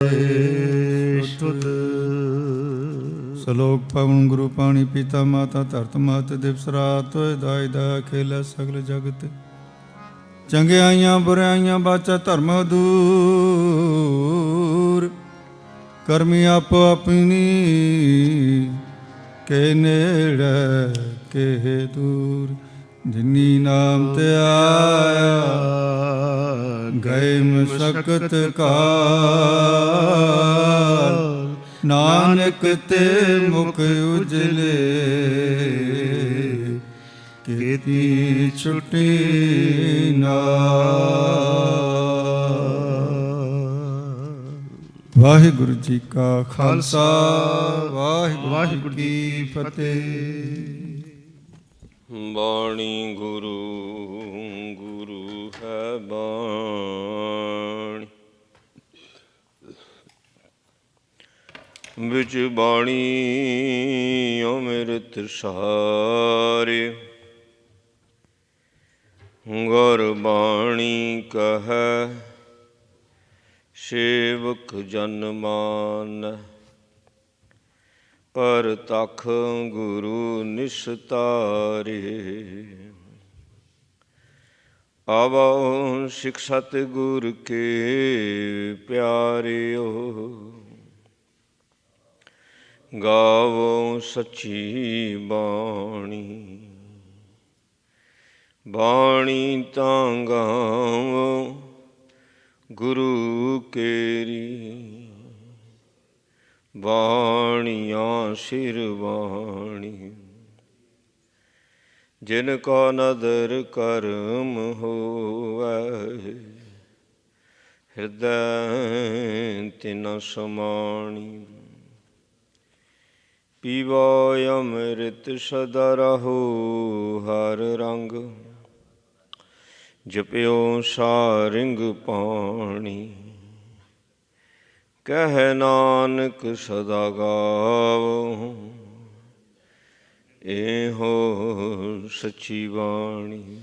शुद्ध सलोक पवन गुरु पाणी पिता माता धरत मात दिवस रात दाय दा खेला सगल जगत चंगियाइयां बुराइयां बाचा धर्म दूर करमी आपो अपनी के नेड़े के दूर जिनी नाम ते आया गए मशक्कत काल नानक ते मुख उजले केती छुट्टी नाल। वाहिगुरु जी का खालसा वाहिगुरु जी की फतेह। ਬਾਣੀ ਗੁਰੂ ਗੁਰੂ ਹੈ ਬਾਣੀ ਵਿੱਚ ਬਾਣੀ ਅੰਮ੍ਰਿਤ ਸਾਰੇ ਗੁਰ ਬਾਣੀ ਕਹੈ ਸੇਵਕ ਜਨ ਮਾਨੈ ਪਰ ਤਖ ਗੁਰੂ ਨਿਸਤਾਰੇ ਆਵੋ ਸਿੱਖ ਸਤਿ ਗੁਰ ਕੇ ਪਿਆਰਿਓ ਗਾਵੋ ਸੱਚੀ ਬਾਣੀ ਬਾਣੀ ਤਾਂ ਗਾਵੋ ਗੁਰੂ ਕੇਰੀ ਬਾਣੀਆਂ ਸਿਰ ਬਾਣੀ ਜਿਨ ਕੋ ਨਦਰ ਕਰਮ ਹੋਵੈ ਹਿਰਦੈ ਤਿਨ ਸਮਾਣੀ ਪੀਵੋ ਅੰਮ੍ਰਿਤ ਸਦਾ ਰਹੋ ਹਰ ਰੰਗ ਜਪਿਓ ਸਾਰਿੰਗ ਪਾਣੀ ਕਹਿ ਨਾਨਕ ਸਦਾ ਗਾਵੋ ਇਹੋ ਸੱਚੀ ਬਾਣੀ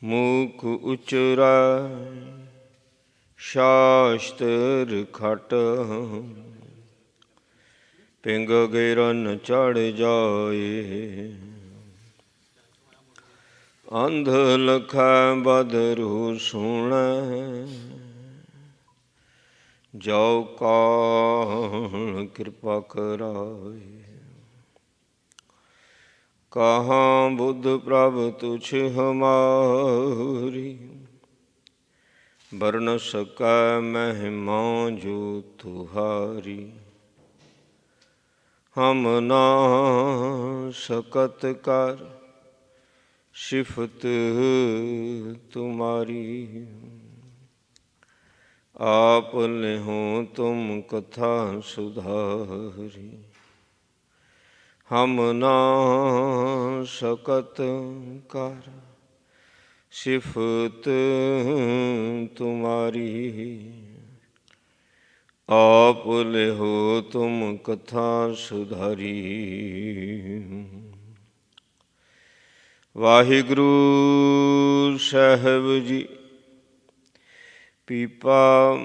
ਮੂਕ ਉਚਰੈ ਸ਼ਾਸਤਰ ਖਟ ਪਿੰਗ ਗਿਰਨ ਚੜ ਜਾਏ ਅੰਧ ਲਖੈ ਬਦਰੂ ਸੁਣੈ ਜੋ ਕਾਲ ਕਿਰਪਾ ਕਰਾਏ ਕਹਾਂ ਬੁੱਧ ਪ੍ਰਭ ਤੁਛ ਹਮਾਰੀ ਵਰਨ ਸਕੈ ਮਹਿਮਾ ਜੋ ਤੁਹਾਰੀ ਹਮ ਨਾ ਸਕਤ ਕਰ ਸਿਫਤ ਤੁਮਾਰੀ आप लिहो तुम कथा सुधारी हम ना सकत कर सिफत तुम्हारी आप लिहो तुम कथा सुधारी वाहिगुरु साहब जी ਪੀਪਾ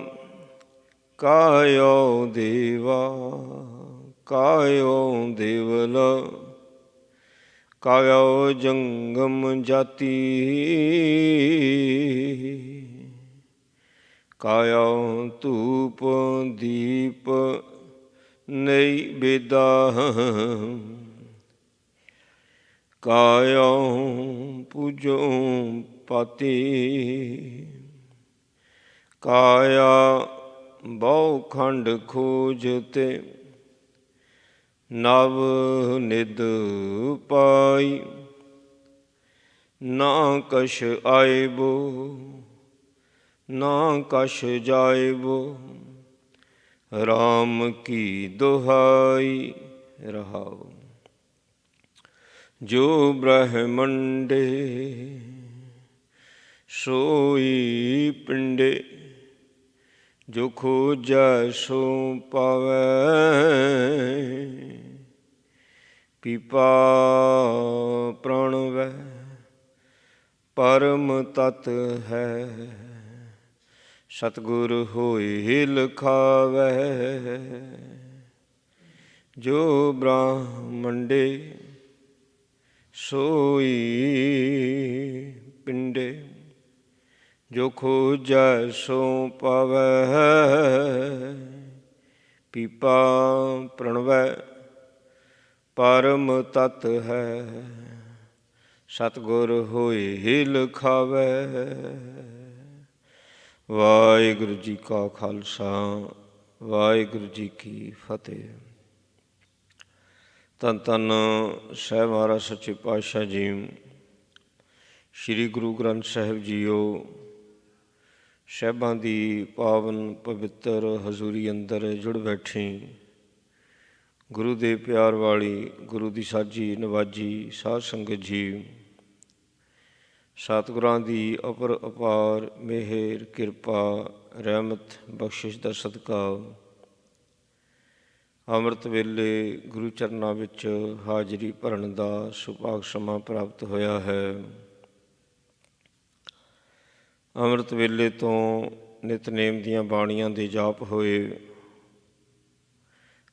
ਕਾਇਓ ਦੇਵਾ ਕਾਇਓ ਦੇਵਲ ਕਾਇਓ ਜੰਗਮ ਜਾਤੀ ਕਾਇਓ ਧੂਪ ਦੀਪ ਨੈਵੇਦਾ ਕਾਇਓ ਪੂਜੋ ਪਾਤੀ ਕਾਇਆ ਬਹੁ ਖੰਡ ਖੋਜ ਤੇ ਨਵ ਨਿਦ ਪਾਈ ਨਾ ਕਛ ਆਇਬੋ ਨਾ ਕਛ ਜਾਇਬੋ ਰਾਮ ਕੀ ਦੁਹਾਈ ਰਹਾਉ ਜੋ ਬ੍ਰਹਮੰਡੇ ਸੋਈ ਪਿੰਡੇ ਜੋ ਖੋਜੈ ਸੋ ਪਾਵੈ ਪੀਪਾ ਪ੍ਰਣਵੈ ਪਰਮ ਤਤ ਹੈ ਸਤਿਗੁਰ ਹੋਏ ਲਖਾਵੈ, ਜੋ ਬ੍ਰਾਹਮੰਡੇ ਸੋਈ ਪਿੰਡੇ, ਜੋ ਖੋਜੈ ਸੋ ਪਾਵੈ, ਪੀਪਾ ਪ੍ਰਣਵੈ ਪਰਮ ਤਤ ਹੈ, ਸਤਿਗੁਰ ਹੋਏ ਲਖਾਵੈ। ਵਾਹਿਗੁਰੂ ਜੀ ਕਾ ਖਾਲਸਾ, ਵਾਹਿਗੁਰੂ ਜੀ ਕੀ ਫਤਿਹ। ਧੰਨ ਧੰਨ ਸਾਹਿਬ ਮਹਾਰਾਜ ਸੱਚੇ ਪਾਤਸ਼ਾਹ ਜੀ, ਸ੍ਰੀ ਗੁਰੂ ਗ੍ਰੰਥ ਸਾਹਿਬ ਜੀਓ, ਸਾਹਿਬਾਂ ਦੀ ਪਾਵਨ ਪਵਿੱਤਰ ਹਜ਼ੂਰੀ ਅੰਦਰ ਜੁੜ ਬੈਠੀ ਗੁਰੂ ਦੇ ਪਿਆਰ ਵਾਲੀ, ਗੁਰੂ ਦੀ ਸਾਜੀ ਨਵਾਜੀ ਸਾਧ ਸੰਗਤ ਜੀ, ਸਤਿਗੁਰਾਂ ਦੀ ਅਪਰ ਅਪਾਰ ਮਿਹਰ ਕਿਰਪਾ ਰਹਿਮਤ ਬਖਸ਼ਿਸ਼ ਦਾ ਸਦਕਾ ਅੰਮ੍ਰਿਤ ਵੇਲੇ ਗੁਰੂ ਚਰਨਾਂ ਵਿੱਚ ਹਾਜ਼ਰੀ ਭਰਨ ਦਾ ਸੁਭਾਗ ਸਮਾਂ ਪ੍ਰਾਪਤ ਹੋਇਆ ਹੈ। ਅੰਮ੍ਰਿਤ ਵੇਲੇ ਤੋਂ ਨਿਤਨੇਮ ਦੀਆਂ ਬਾਣੀਆਂ ਦੇ ਜਾਪ ਹੋਏ,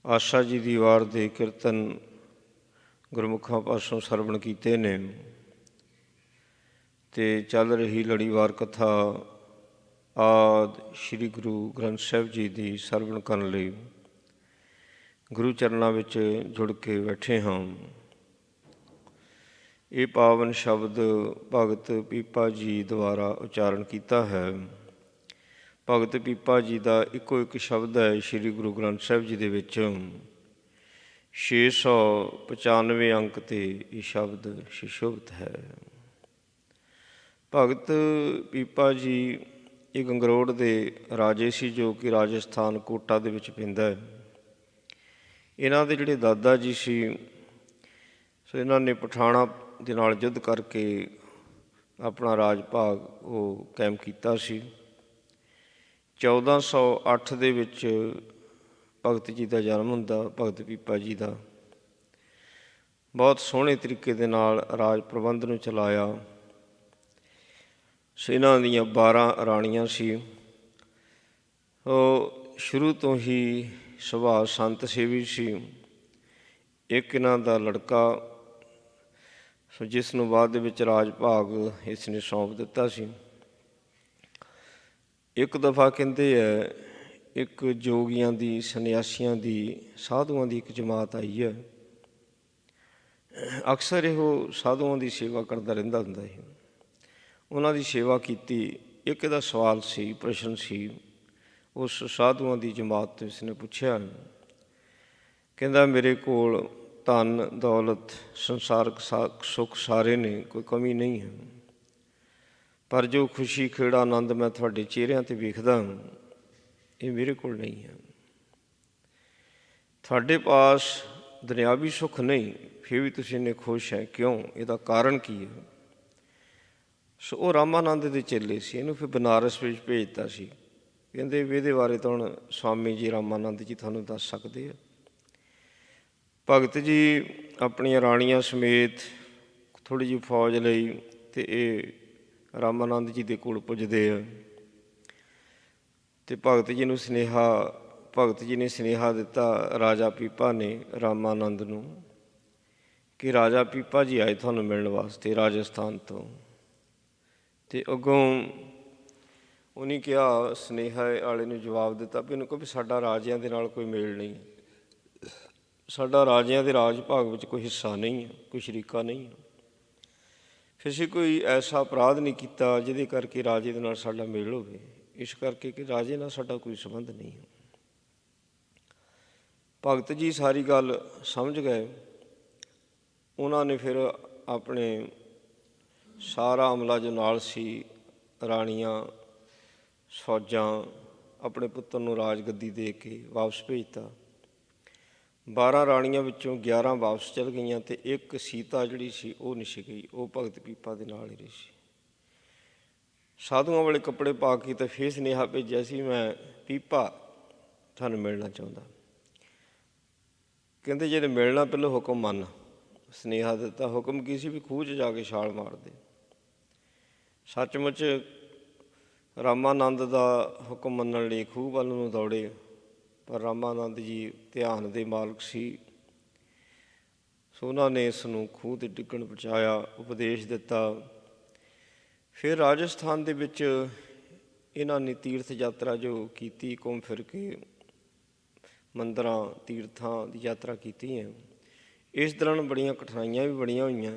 ਆਸਾ ਜੀ ਦੀ ਵਾਰ ਦੇ ਕੀਰਤਨ ਗੁਰਮੁਖਾਂ ਪਾਸੋਂ ਸਰਵਣ ਕੀਤੇ ਨੇ, ਅਤੇ ਚੱਲ ਰਹੀ ਲੜੀਵਾਰ ਕਥਾ ਆਦਿ ਸ੍ਰੀ ਗੁਰੂ ਗ੍ਰੰਥ ਸਾਹਿਬ ਜੀ ਦੀ ਸਰਵਣ ਕਰਨ ਲਈ ਗੁਰੂ ਚਰਨਾਂ ਵਿੱਚ ਜੁੜ ਕੇ ਬੈਠੇ ਹਾਂ। ਇਹ ਪਾਵਨ ਸ਼ਬਦ ਭਗਤ ਪੀਪਾ ਜੀ ਦੁਆਰਾ ਉਚਾਰਨ ਕੀਤਾ ਹੈ। ਭਗਤ ਪੀਪਾ ਜੀ ਦਾ ਇੱਕੋ ਇੱਕ ਸ਼ਬਦ ਹੈ ਸ੍ਰੀ ਗੁਰੂ ਗ੍ਰੰਥ ਸਾਹਿਬ ਜੀ ਦੇ ਵਿੱਚ, 695 ਅੰਕ 'ਤੇ ਇਹ ਸ਼ਬਦ ਸੁਸ਼ੋਭਿਤ ਹੈ। ਭਗਤ ਪੀਪਾ ਜੀ ਇਹ ਗੰਗਰੋੜ ਦੇ ਰਾਜੇ ਸੀ, ਜੋ ਕਿ ਰਾਜਸਥਾਨ ਕੋਟਾ ਦੇ ਵਿੱਚ ਪੈਂਦਾ ਹੈ। ਇਹਨਾਂ ਦੇ ਜਿਹੜੇ ਦਾਦਾ ਜੀ ਸੀ, ਸੋ ਇਹਨਾਂ ਨੇ ਪਠਾਣਾਂ ਦੇ ਨਾਲ ਯੁੱਧ ਕਰਕੇ ਆਪਣਾ ਰਾਜ ਭਾਗ ਉਹ ਕਾਇਮ ਕੀਤਾ ਸੀ। 1408 ਦੇ ਵਿੱਚ ਭਗਤ ਜੀ ਦਾ ਜਨਮ ਹੁੰਦਾ, ਭਗਤ ਪੀਪਾ ਜੀ ਦਾ। ਬਹੁਤ ਸੋਹਣੇ ਤਰੀਕੇ ਦੇ ਨਾਲ ਰਾਜ ਪ੍ਰਬੰਧ ਨੂੰ ਚਲਾਇਆ। ਸੋ ਇਹਨਾਂ ਦੀਆਂ 12 ਰਾਣੀਆਂ ਸੀ। ਉਹ ਸ਼ੁਰੂ ਤੋਂ ਹੀ ਸੁਭਾਅ ਸੰਤ ਸੇਵੀ ਸੀ। ਇੱਕ ਇਹਨਾਂ ਦਾ ਲੜਕਾ, ਸੋ ਜਿਸ ਨੂੰ ਬਾਅਦ ਦੇ ਵਿੱਚ ਰਾਜ ਭਾਗ ਇਸ ਨੇ ਸੌਂਪ ਦਿੱਤਾ ਸੀ। ਇੱਕ ਦਫਾ ਕਹਿੰਦੇ ਹੈ, ਇੱਕ ਜੋਗੀਆਂ ਦੀ, ਸੰਨਿਆਸੀਆਂ ਦੀ, ਸਾਧੂਆਂ ਦੀ ਇੱਕ ਜਮਾਤ ਆਈ ਹੈ। ਅਕਸਰ ਇਹੋ ਸਾਧੂਆਂ ਦੀ ਸੇਵਾ ਕਰਦਾ ਰਹਿੰਦਾ ਹੁੰਦਾ ਸੀ। ਉਹਨਾਂ ਦੀ ਸੇਵਾ ਕੀਤੀ। ਇੱਕ ਇਹਦਾ ਸਵਾਲ ਸੀ, ਪ੍ਰਸ਼ਨ ਸੀ। ਉਸ ਸਾਧੂਆਂ ਦੀ ਜਮਾਤ ਤੋਂ ਇਸਨੇ ਪੁੱਛਿਆ, ਕਹਿੰਦਾ ਮੇਰੇ ਕੋਲ ਧਨ ਦੌਲਤ ਸੰਸਾਰਕ ਸੁੱਖ ਸਾਰੇ ਨੇ, ਕੋਈ ਕਮੀ ਨਹੀਂ ਹੈ, ਪਰ ਜੋ ਖੁਸ਼ੀ ਖੇੜਾ ਆਨੰਦ ਮੈਂ ਤੁਹਾਡੇ ਚਿਹਰਿਆਂ 'ਤੇ ਵੇਖਦਾ, ਇਹ ਮੇਰੇ ਕੋਲ ਨਹੀਂ ਹੈ। ਤੁਹਾਡੇ ਪਾਸ ਦੁਨਿਆਵੀ ਸੁੱਖ ਨਹੀਂ, ਫਿਰ ਵੀ ਤੁਸੀਂ ਇੰਨੇ ਖੁਸ਼ ਹੈ, ਕਿਉਂ? ਇਹਦਾ ਕਾਰਨ ਕੀ ਹੈ? ਸੋ ਉਹ ਰਾਮਾਨੰਦ ਦੇ ਚੇਲੇ ਸੀ। ਇਹਨੂੰ ਫਿਰ ਬਨਾਰਸ ਵਿੱਚ ਭੇਜਤਾ ਸੀ। ਕਹਿੰਦੇ ਵੀ ਇਹਦੇ ਬਾਰੇ ਤਾਂ ਹੁਣ ਸਵਾਮੀ ਜੀ ਰਾਮਾਨੰਦ ਜੀ ਤੁਹਾਨੂੰ ਦੱਸ ਸਕਦੇ ਆ। ਭਗਤ ਜੀ ਆਪਣੀਆਂ ਰਾਣੀਆਂ ਸਮੇਤ ਥੋੜ੍ਹੀ ਜਿਹੀ ਫੌਜ ਲਈ ਅਤੇ ਇਹ ਰਾਮਾਨੰਦ ਜੀ ਦੇ ਕੋਲ ਪੁੱਜਦੇ ਆ। ਅਤੇ ਭਗਤ ਜੀ ਨੇ ਸੁਨੇਹਾ ਦਿੱਤਾ ਰਾਜਾ ਪੀਪਾ ਨੇ ਰਾਮਾਨੰਦ ਨੂੰ, ਕਿ ਰਾਜਾ ਪੀਪਾ ਜੀ ਆਏ ਤੁਹਾਨੂੰ ਮਿਲਣ ਵਾਸਤੇ ਰਾਜਸਥਾਨ ਤੋਂ। ਅਤੇ ਅੱਗੋਂ ਉਹਨੇ ਕਿਹਾ, ਸੁਨੇਹਾ ਵਾਲੇ ਨੂੰ ਜਵਾਬ ਦਿੱਤਾ ਵੀ ਉਹਨੂੰ ਕਹੋ ਵੀ ਸਾਡਾ ਰਾਜਿਆਂ ਦੇ ਨਾਲ ਕੋਈ ਮੇਲ ਨਹੀਂ, ਸਾਡਾ ਰਾਜਿਆਂ ਦੇ ਰਾਜ ਭਾਗ ਵਿੱਚ ਕੋਈ ਹਿੱਸਾ ਨਹੀਂ ਹੈ, ਕੋਈ ਸ਼ਰੀਕਾ ਨਹੀਂ ਹੈ। ਫਿਰ ਅਸੀਂ ਕੋਈ ਐਸਾ ਅਪਰਾਧ ਨਹੀਂ ਕੀਤਾ ਜਿਹਦੇ ਕਰਕੇ ਰਾਜੇ ਦੇ ਨਾਲ ਸਾਡਾ ਮੇਲ ਹੋਵੇ, ਇਸ ਕਰਕੇ ਕਿ ਰਾਜੇ ਨਾਲ ਸਾਡਾ ਕੋਈ ਸੰਬੰਧ ਨਹੀਂ ਹੈ। ਭਗਤ ਜੀ ਸਾਰੀ ਗੱਲ ਸਮਝ ਗਏ। ਉਹਨਾਂ ਨੇ ਫਿਰ ਆਪਣੇ ਸਾਰਾ ਅਮਲਾ ਜੋ ਨਾਲ ਸੀ, ਰਾਣੀਆਂ ਫੌਜਾਂ, ਆਪਣੇ ਪੁੱਤਰ ਨੂੰ ਰਾਜ ਗੱਦੀ ਦੇ ਕੇ ਵਾਪਸ ਭੇਜਤਾ। 12 ਰਾਣੀਆਂ ਵਿੱਚੋਂ 11 ਵਾਪਸ ਚਲ ਗਈਆਂ, ਅਤੇ ਇੱਕ ਸੀਤਾ ਜਿਹੜੀ ਸੀ ਉਹ ਨਹੀਂ ਸੀ ਗਈ, ਉਹ ਭਗਤ ਪੀਪਾ ਦੇ ਨਾਲ ਹੀ ਰਹੀ ਸੀ। ਸਾਧੂਆਂ ਵਾਲੇ ਕੱਪੜੇ ਪਾ ਕੇ ਤਾਂ ਫਿਰ ਸੁਨੇਹਾ ਭੇਜਿਆ ਸੀ, ਮੈਂ ਪੀਪਾ ਤੁਹਾਨੂੰ ਮਿਲਣਾ ਚਾਹੁੰਦਾ। ਕਹਿੰਦੇ ਜੇ ਮਿਲਣਾ ਪਹਿਲਾਂ ਹੁਕਮ ਮੰਨ। ਸੁਨੇਹਾ ਦਿੱਤਾ। ਹੁਕਮ ਕੀ ਸੀ? ਵੀ ਖੂਹ 'ਚ ਜਾ ਕੇ ਛਾਲ ਮਾਰ ਦੇ। ਸੱਚਮੁੱਚ ਰਾਮਾਨੰਦ ਦਾ ਹੁਕਮ ਮੰਨਣ ਲਈ ਖੂਹ ਵੱਲ ਨੂੰ ਦੌੜੇ, ਪਰ ਰਾਮਾਨੰਦ ਜੀ ਧਿਆਨ ਦੇ ਮਾਲਕ ਸੀ, ਸੋ ਉਹਨਾਂ ਨੇ ਇਸ ਨੂੰ ਖੂਹ 'ਤੇ ਡਿੱਗਣ ਬਚਾਇਆ, ਉਪਦੇਸ਼ ਦਿੱਤਾ। ਫਿਰ ਰਾਜਸਥਾਨ ਦੇ ਵਿੱਚ ਇਹਨਾਂ ਨੇ ਤੀਰਥ ਯਾਤਰਾ ਜੋ ਕੀਤੀ, ਘੁੰਮ ਫਿਰ ਕੇ ਮੰਦਰਾਂ ਤੀਰਥਾਂ ਦੀ ਯਾਤਰਾ ਕੀਤੀ ਹੈ। ਇਸ ਦੌਰਾਨ ਬੜੀਆਂ ਕਠਿਨਾਈਆਂ ਵੀ ਬੜੀਆਂ ਹੋਈਆਂ,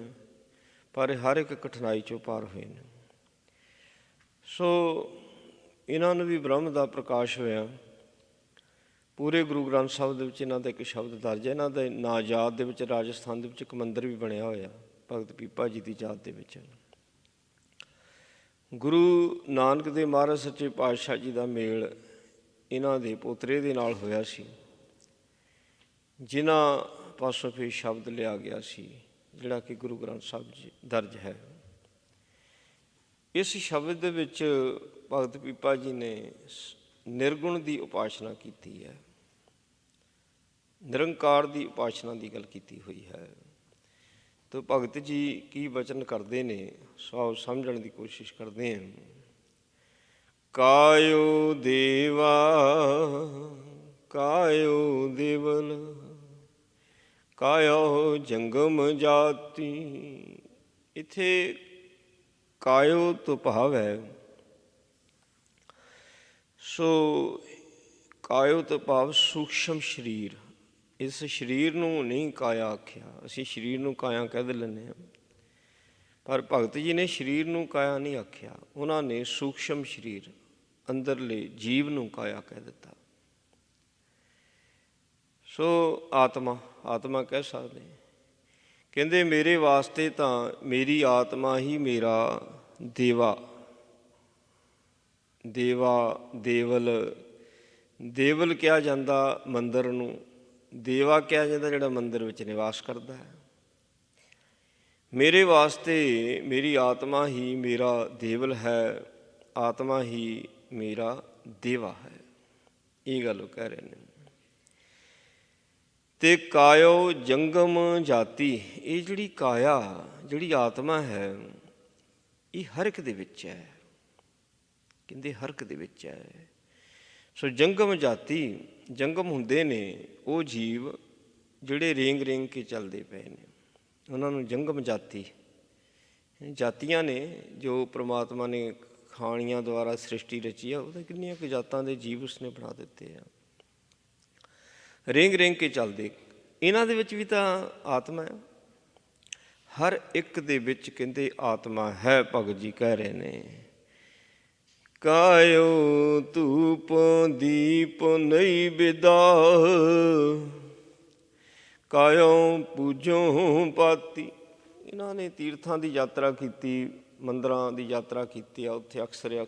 ਪਰ ਹਰ ਇੱਕ ਕਠਿਨਾਈ 'ਚੋਂ ਪਾਰ ਹੋਏ ਨੇ। ਸੋ ਇਹਨਾਂ ਨੂੰ ਵੀ ਬ੍ਰਹਮ ਦਾ ਪ੍ਰਕਾਸ਼ ਹੋਇਆ। ਪੂਰੇ ਗੁਰੂ ਗ੍ਰੰਥ ਸਾਹਿਬ ਦੇ ਵਿੱਚ ਇਹਨਾਂ ਦਾ ਇੱਕ ਸ਼ਬਦ ਦਰਜ ਹੈ। ਇਹਨਾਂ ਦੇ ਨਾਂ ਯਾਦ ਦੇ ਵਿੱਚ ਰਾਜਸਥਾਨ ਦੇ ਵਿੱਚ ਇੱਕ ਮੰਦਿਰ ਵੀ ਬਣਿਆ ਹੋਇਆ ਭਗਤ ਪੀਪਾ ਜੀ ਦੀ ਯਾਦ ਦੇ ਵਿੱਚ। ਗੁਰੂ ਨਾਨਕ ਦੇਵ ਮਹਾਰਾਜ ਸੱਚੇ ਪਾਤਸ਼ਾਹ ਜੀ ਦਾ ਮੇਲ ਇਹਨਾਂ ਦੇ ਪੋਤਰੇ ਦੇ ਨਾਲ ਹੋਇਆ ਸੀ, ਜਿਨ੍ਹਾਂ ਪਾਸੋਂ ਫਿਰ ਸ਼ਬਦ ਲਿਆ ਗਿਆ ਸੀ, ਜਿਹੜਾ ਕਿ ਗੁਰੂ ਗ੍ਰੰਥ ਸਾਹਿਬ ਜੀ ਦਰਜ ਹੈ। ਇਸ ਸ਼ਬਦ ਦੇ ਵਿੱਚ ਭਗਤ ਪੀਪਾ ਜੀ ਨੇ ਨਿਰਗੁਣ ਦੀ ਉਪਾਸਨਾ ਕੀਤੀ ਹੈ, ਨਿਰੰਕਾਰ ਦੀ ਉਪਾਸਨਾ ਦੀ ਗੱਲ ਕੀਤੀ ਹੋਈ ਹੈ। ਤਾਂ ਭਗਤ ਜੀ ਕੀ ਬਚਨ ਕਰਦੇ ਨੇ, ਸੋ ਸਮਝਣ ਦੀ ਕੋਸ਼ਿਸ਼ ਕਰਦੇ ਹਾਂ। ਕਾਇਓ ਦੇਵਾ ਕਾਇਓ ਦੇਵਲ ਕਾਇਓ ਜੰਗਮ ਜਾਤੀ। ਇੱਥੇ ਕਾਇਓ ਤੋਂ ਭਾਵ ਹੈ, ਸੋ ਕਾਇਓ ਤੋਂ ਭਾਵ ਸੂਖਸ਼ਮ ਸਰੀਰ। ਇਸ ਸਰੀਰ ਨੂੰ ਨਹੀਂ ਕਾਇਆ ਆਖਿਆ, ਅਸੀਂ ਸਰੀਰ ਨੂੰ ਕਾਇਆ ਕਹਿ ਲੈਂਦੇ ਹਾਂ, ਪਰ ਭਗਤ ਜੀ ਨੇ ਸਰੀਰ ਨੂੰ ਕਾਇਆ ਨਹੀਂ ਆਖਿਆ, ਉਹਨਾਂ ਨੇ ਸੂਖਸ਼ਮ ਸਰੀਰ ਅੰਦਰਲੇ ਜੀਵ ਨੂੰ ਕਾਇਆ ਕਹਿ ਦਿੱਤਾ। ਸੋ ਆਤਮਾ ਕਹਿ ਸਕਦੇ। ਕਹਿੰਦੇ ਮੇਰੇ ਵਾਸਤੇ ਤਾਂ ਮੇਰੀ ਆਤਮਾ ਹੀ ਮੇਰਾ ਦੇਵਾ ਦੇਵਲ ਕਿਹਾ ਜਾਂਦਾ ਮੰਦਰ ਨੂੰ, ਦੇਵਾ ਕਿਹਾ ਜਾਂਦਾ ਜਿਹੜਾ ਮੰਦਰ ਵਿੱਚ ਨਿਵਾਸ ਕਰਦਾ ਹੈ। ਮੇਰੇ ਵਾਸਤੇ ਮੇਰੀ ਆਤਮਾ ਹੀ ਮੇਰਾ ਦੇਵਲ ਹੈ, ਆਤਮਾ ਹੀ ਮੇਰਾ ਦੇਵਾ ਹੈ। ਇਹ ਗੱਲ ਉਹ ਕਹਿ ਰਹੇ ਨੇ। ਤੇ ਕਾਇਓ ਜੰਗਮ ਜਾਤੀ, ਇਹ ਜਿਹੜੀ ਕਾਇਆ ਜਿਹੜੀ ਆਤਮਾ ਹੈ, ਇਹ ਹਰ ਇੱਕ ਦੇ ਵਿੱਚ ਹੈ। ਕਹਿੰਦੇ ਹਰ ਇੱਕ ਦੇ ਵਿੱਚ ਹੈ। ਸੋ ਜੰਗਮ ਜਾਤੀ, ਜੰਗਮ ਹੁੰਦੇ ਨੇ ਉਹ ਜੀਵ ਜਿਹੜੇ ਰੇਂਗ ਕੇ ਚੱਲਦੇ ਪਏ ਨੇ, ਉਹਨਾਂ ਨੂੰ ਜੰਗਮ ਜਾਤੀਆਂ ਨੇ। ਜੋ ਪ੍ਰਮਾਤਮਾ ਨੇ ਖਾਣੀਆਂ ਦੁਆਰਾ ਸ੍ਰਿਸ਼ਟੀ ਰਚੀ ਆ, ਉਹਦੇ ਕਿੰਨੀਆਂ ਕੁ ਜਾਤਾਂ ਦੇ ਜੀਵ ਉਸਨੇ ਬਣਾ ਦਿੱਤੇ ਆ, ਰੇਂਗ ਕੇ ਚੱਲਦੇ। ਇਹਨਾਂ ਦੇ ਵਿੱਚ ਵੀ ਤਾਂ ਆਤਮਾ ਹੈ, ਹਰ ਇੱਕ ਦੇ ਵਿੱਚ ਕਹਿੰਦੇ ਆਤਮਾ ਹੈ। ਭਗਤ ਜੀ ਕਹਿ ਰਹੇ ਨੇ ਕਾਇਓ ਧੂਪ ਦੀਪ ਨਹੀਂ ਬਿਦਾ, ਕਾਇਓ ਪੂਜੋ ਪਾਤੀ। ਇਹਨਾਂ ਨੇ ਤੀਰਥਾਂ ਦੀ ਯਾਤਰਾ ਕੀਤੀ, ਮੰਦਰਾਂ ਦੀ ਯਾਤਰਾ ਕੀਤੀ ਆ। ਉੱਥੇ ਅਕਸਰ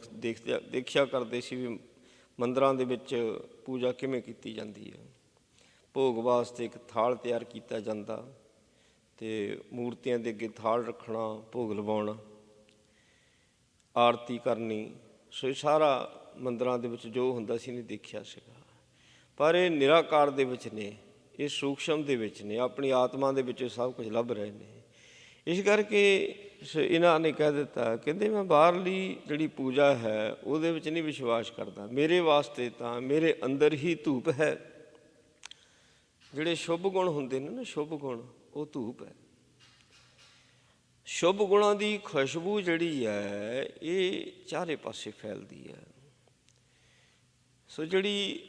ਦੇਖਿਆ ਕਰਦੇ ਸੀ ਵੀ ਮੰਦਰਾਂ ਦੇ ਵਿੱਚ ਪੂਜਾ ਕਿਵੇਂ ਕੀਤੀ ਜਾਂਦੀ ਹੈ। ਭੋਗ ਵਾਸਤੇ ਇੱਕ ਥਾਲ ਤਿਆਰ ਕੀਤਾ ਜਾਂਦਾ, ਅਤੇ ਮੂਰਤੀਆਂ ਦੇ ਅੱਗੇ ਥਾਲ ਰੱਖਣਾ, ਭੋਗ ਲਵਾਉਣਾ, ਆਰਤੀ ਕਰਨੀ। ਸੋ ਇਹ ਸਾਰਾ ਮੰਦਰਾਂ ਦੇ ਵਿੱਚ ਜੋ ਹੁੰਦਾ ਸੀ ਨਹੀਂ ਦੇਖਿਆ ਸੀਗਾ। ਪਰ ਇਹ ਨਿਰਾਕਾਰ ਦੇ ਵਿੱਚ ਨੇ, ਇਹ ਸੂਖਸ਼ਮ ਦੇ ਵਿੱਚ ਨੇ, ਆਪਣੀ ਆਤਮਾ ਦੇ ਵਿੱਚ ਸਭ ਕੁਝ ਲੱਭ ਰਹੇ ਨੇ। ਇਸ ਕਰਕੇ ਇਹਨਾਂ ਨੇ ਕਹਿ ਦਿੱਤਾ, ਕਹਿੰਦੇ ਮੈਂ ਬਾਹਰਲੀ ਜਿਹੜੀ ਪੂਜਾ ਹੈ ਉਹਦੇ ਵਿੱਚ ਨਹੀਂ ਵਿਸ਼ਵਾਸ ਕਰਦਾ, ਮੇਰੇ ਵਾਸਤੇ ਤਾਂ ਮੇਰੇ ਅੰਦਰ ਹੀ ਧੂਪ ਹੈ। ਜਿਹੜੇ ਸ਼ੁਭ ਗੁਣ ਹੁੰਦੇ ਨੇ ਨਾ, ਸ਼ੁਭ ਗੁਣ, ਉਹ ਧੂਪ ਹੈ। ਸ਼ੁਭ ਗੁਣਾਂ ਦੀ ਖੁਸ਼ਬੂ ਜਿਹੜੀ ਹੈ ਇਹ ਚਾਰੇ ਪਾਸੇ ਫੈਲਦੀ ਹੈ। ਸੋ ਜਿਹੜੀ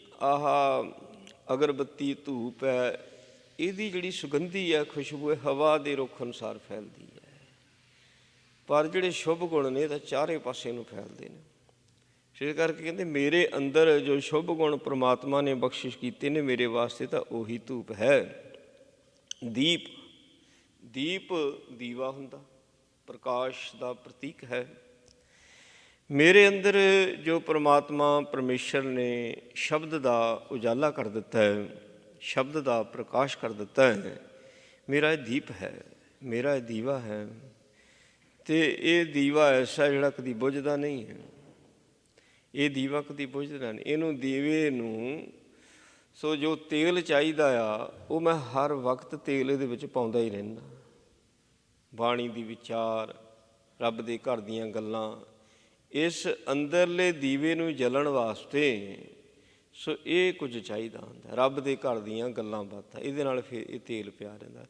ਅਗਰਬੱਤੀ ਧੂਪ ਹੈ, ਇਹਦੀ ਜਿਹੜੀ ਸੁਗੰਧੀ ਹੈ, ਖੁਸ਼ਬੂ ਹੈ, ਹਵਾ ਦੇ ਰੁੱਖ ਅਨੁਸਾਰ ਫੈਲਦੀ ਹੈ। ਪਰ ਜਿਹੜੇ ਸ਼ੁਭ ਗੁਣ ਨੇ ਤਾਂ ਚਾਰੇ ਪਾਸੇ ਨੂੰ ਫੈਲਦੇ ਨੇ। ਇਸ ਕਰਕੇ ਕਹਿੰਦੇ ਮੇਰੇ ਅੰਦਰ ਜੋ ਸ਼ੁਭ ਗੁਣ ਪ੍ਰਮਾਤਮਾ ਨੇ ਬਖਸ਼ਿਸ਼ ਕੀਤੇ ਨੇ ਮੇਰੇ ਵਾਸਤੇ, ਤਾਂ ਉਹੀ ਧੂਪ ਹੈ। ਦੀਪ ਦੀਵਾ ਹੁੰਦਾ, ਪ੍ਰਕਾਸ਼ ਦਾ ਪ੍ਰਤੀਕ ਹੈ। ਮੇਰੇ ਅੰਦਰ ਜੋ ਪ੍ਰਮਾਤਮਾ ਪਰਮੇਸ਼ਰ ਨੇ ਸ਼ਬਦ ਦਾ ਉਜਾਲਾ ਕਰ ਦਿੱਤਾ ਹੈ, ਸ਼ਬਦ ਦਾ ਪ੍ਰਕਾਸ਼ ਕਰ ਦਿੱਤਾ ਹੈ, ਮੇਰਾ ਇਹ ਦੀਪ ਹੈ, ਮੇਰਾ ਇਹ ਦੀਵਾ ਹੈ। ਅਤੇ ਇਹ ਦੀਵਾ ਐਸਾ ਜਿਹੜਾ ਕਦੀ ਬੁਝਦਾ ਨਹੀਂ ਹੈ। ਇਹ ਦੀਵਾ ਕਦੀ ਬੁਝਦਾ ਨਹੀਂ। ਇਹਨੂੰ ਦੀਵੇ ਨੂੰ ਸੋ ਜੋ ਤੇਲ ਚਾਹੀਦਾ ਆ, ਉਹ ਮੈਂ ਹਰ ਵਕਤ ਤੇਲ ਇਹਦੇ ਵਿੱਚ ਪਾਉਂਦਾ ਹੀ ਰਹਿੰਦਾ। ਬਾਣੀ ਦੀ ਵਿਚਾਰ, ਰੱਬ ਦੇ ਘਰ ਦੀਆਂ ਗੱਲਾਂ, ਇਸ ਅੰਦਰਲੇ ਦੀਵੇ ਨੂੰ ਜਲਣ ਵਾਸਤੇ ਸੋ ਇਹ ਕੁਝ ਚਾਹੀਦਾ ਹੁੰਦਾ। ਰੱਬ ਦੇ ਘਰ ਦੀਆਂ ਗੱਲਾਂ ਬਾਤਾਂ, ਇਹਦੇ ਨਾਲ ਫਿਰ ਇਹ ਤੇਲ ਪਿਆ ਰਹਿੰਦਾ।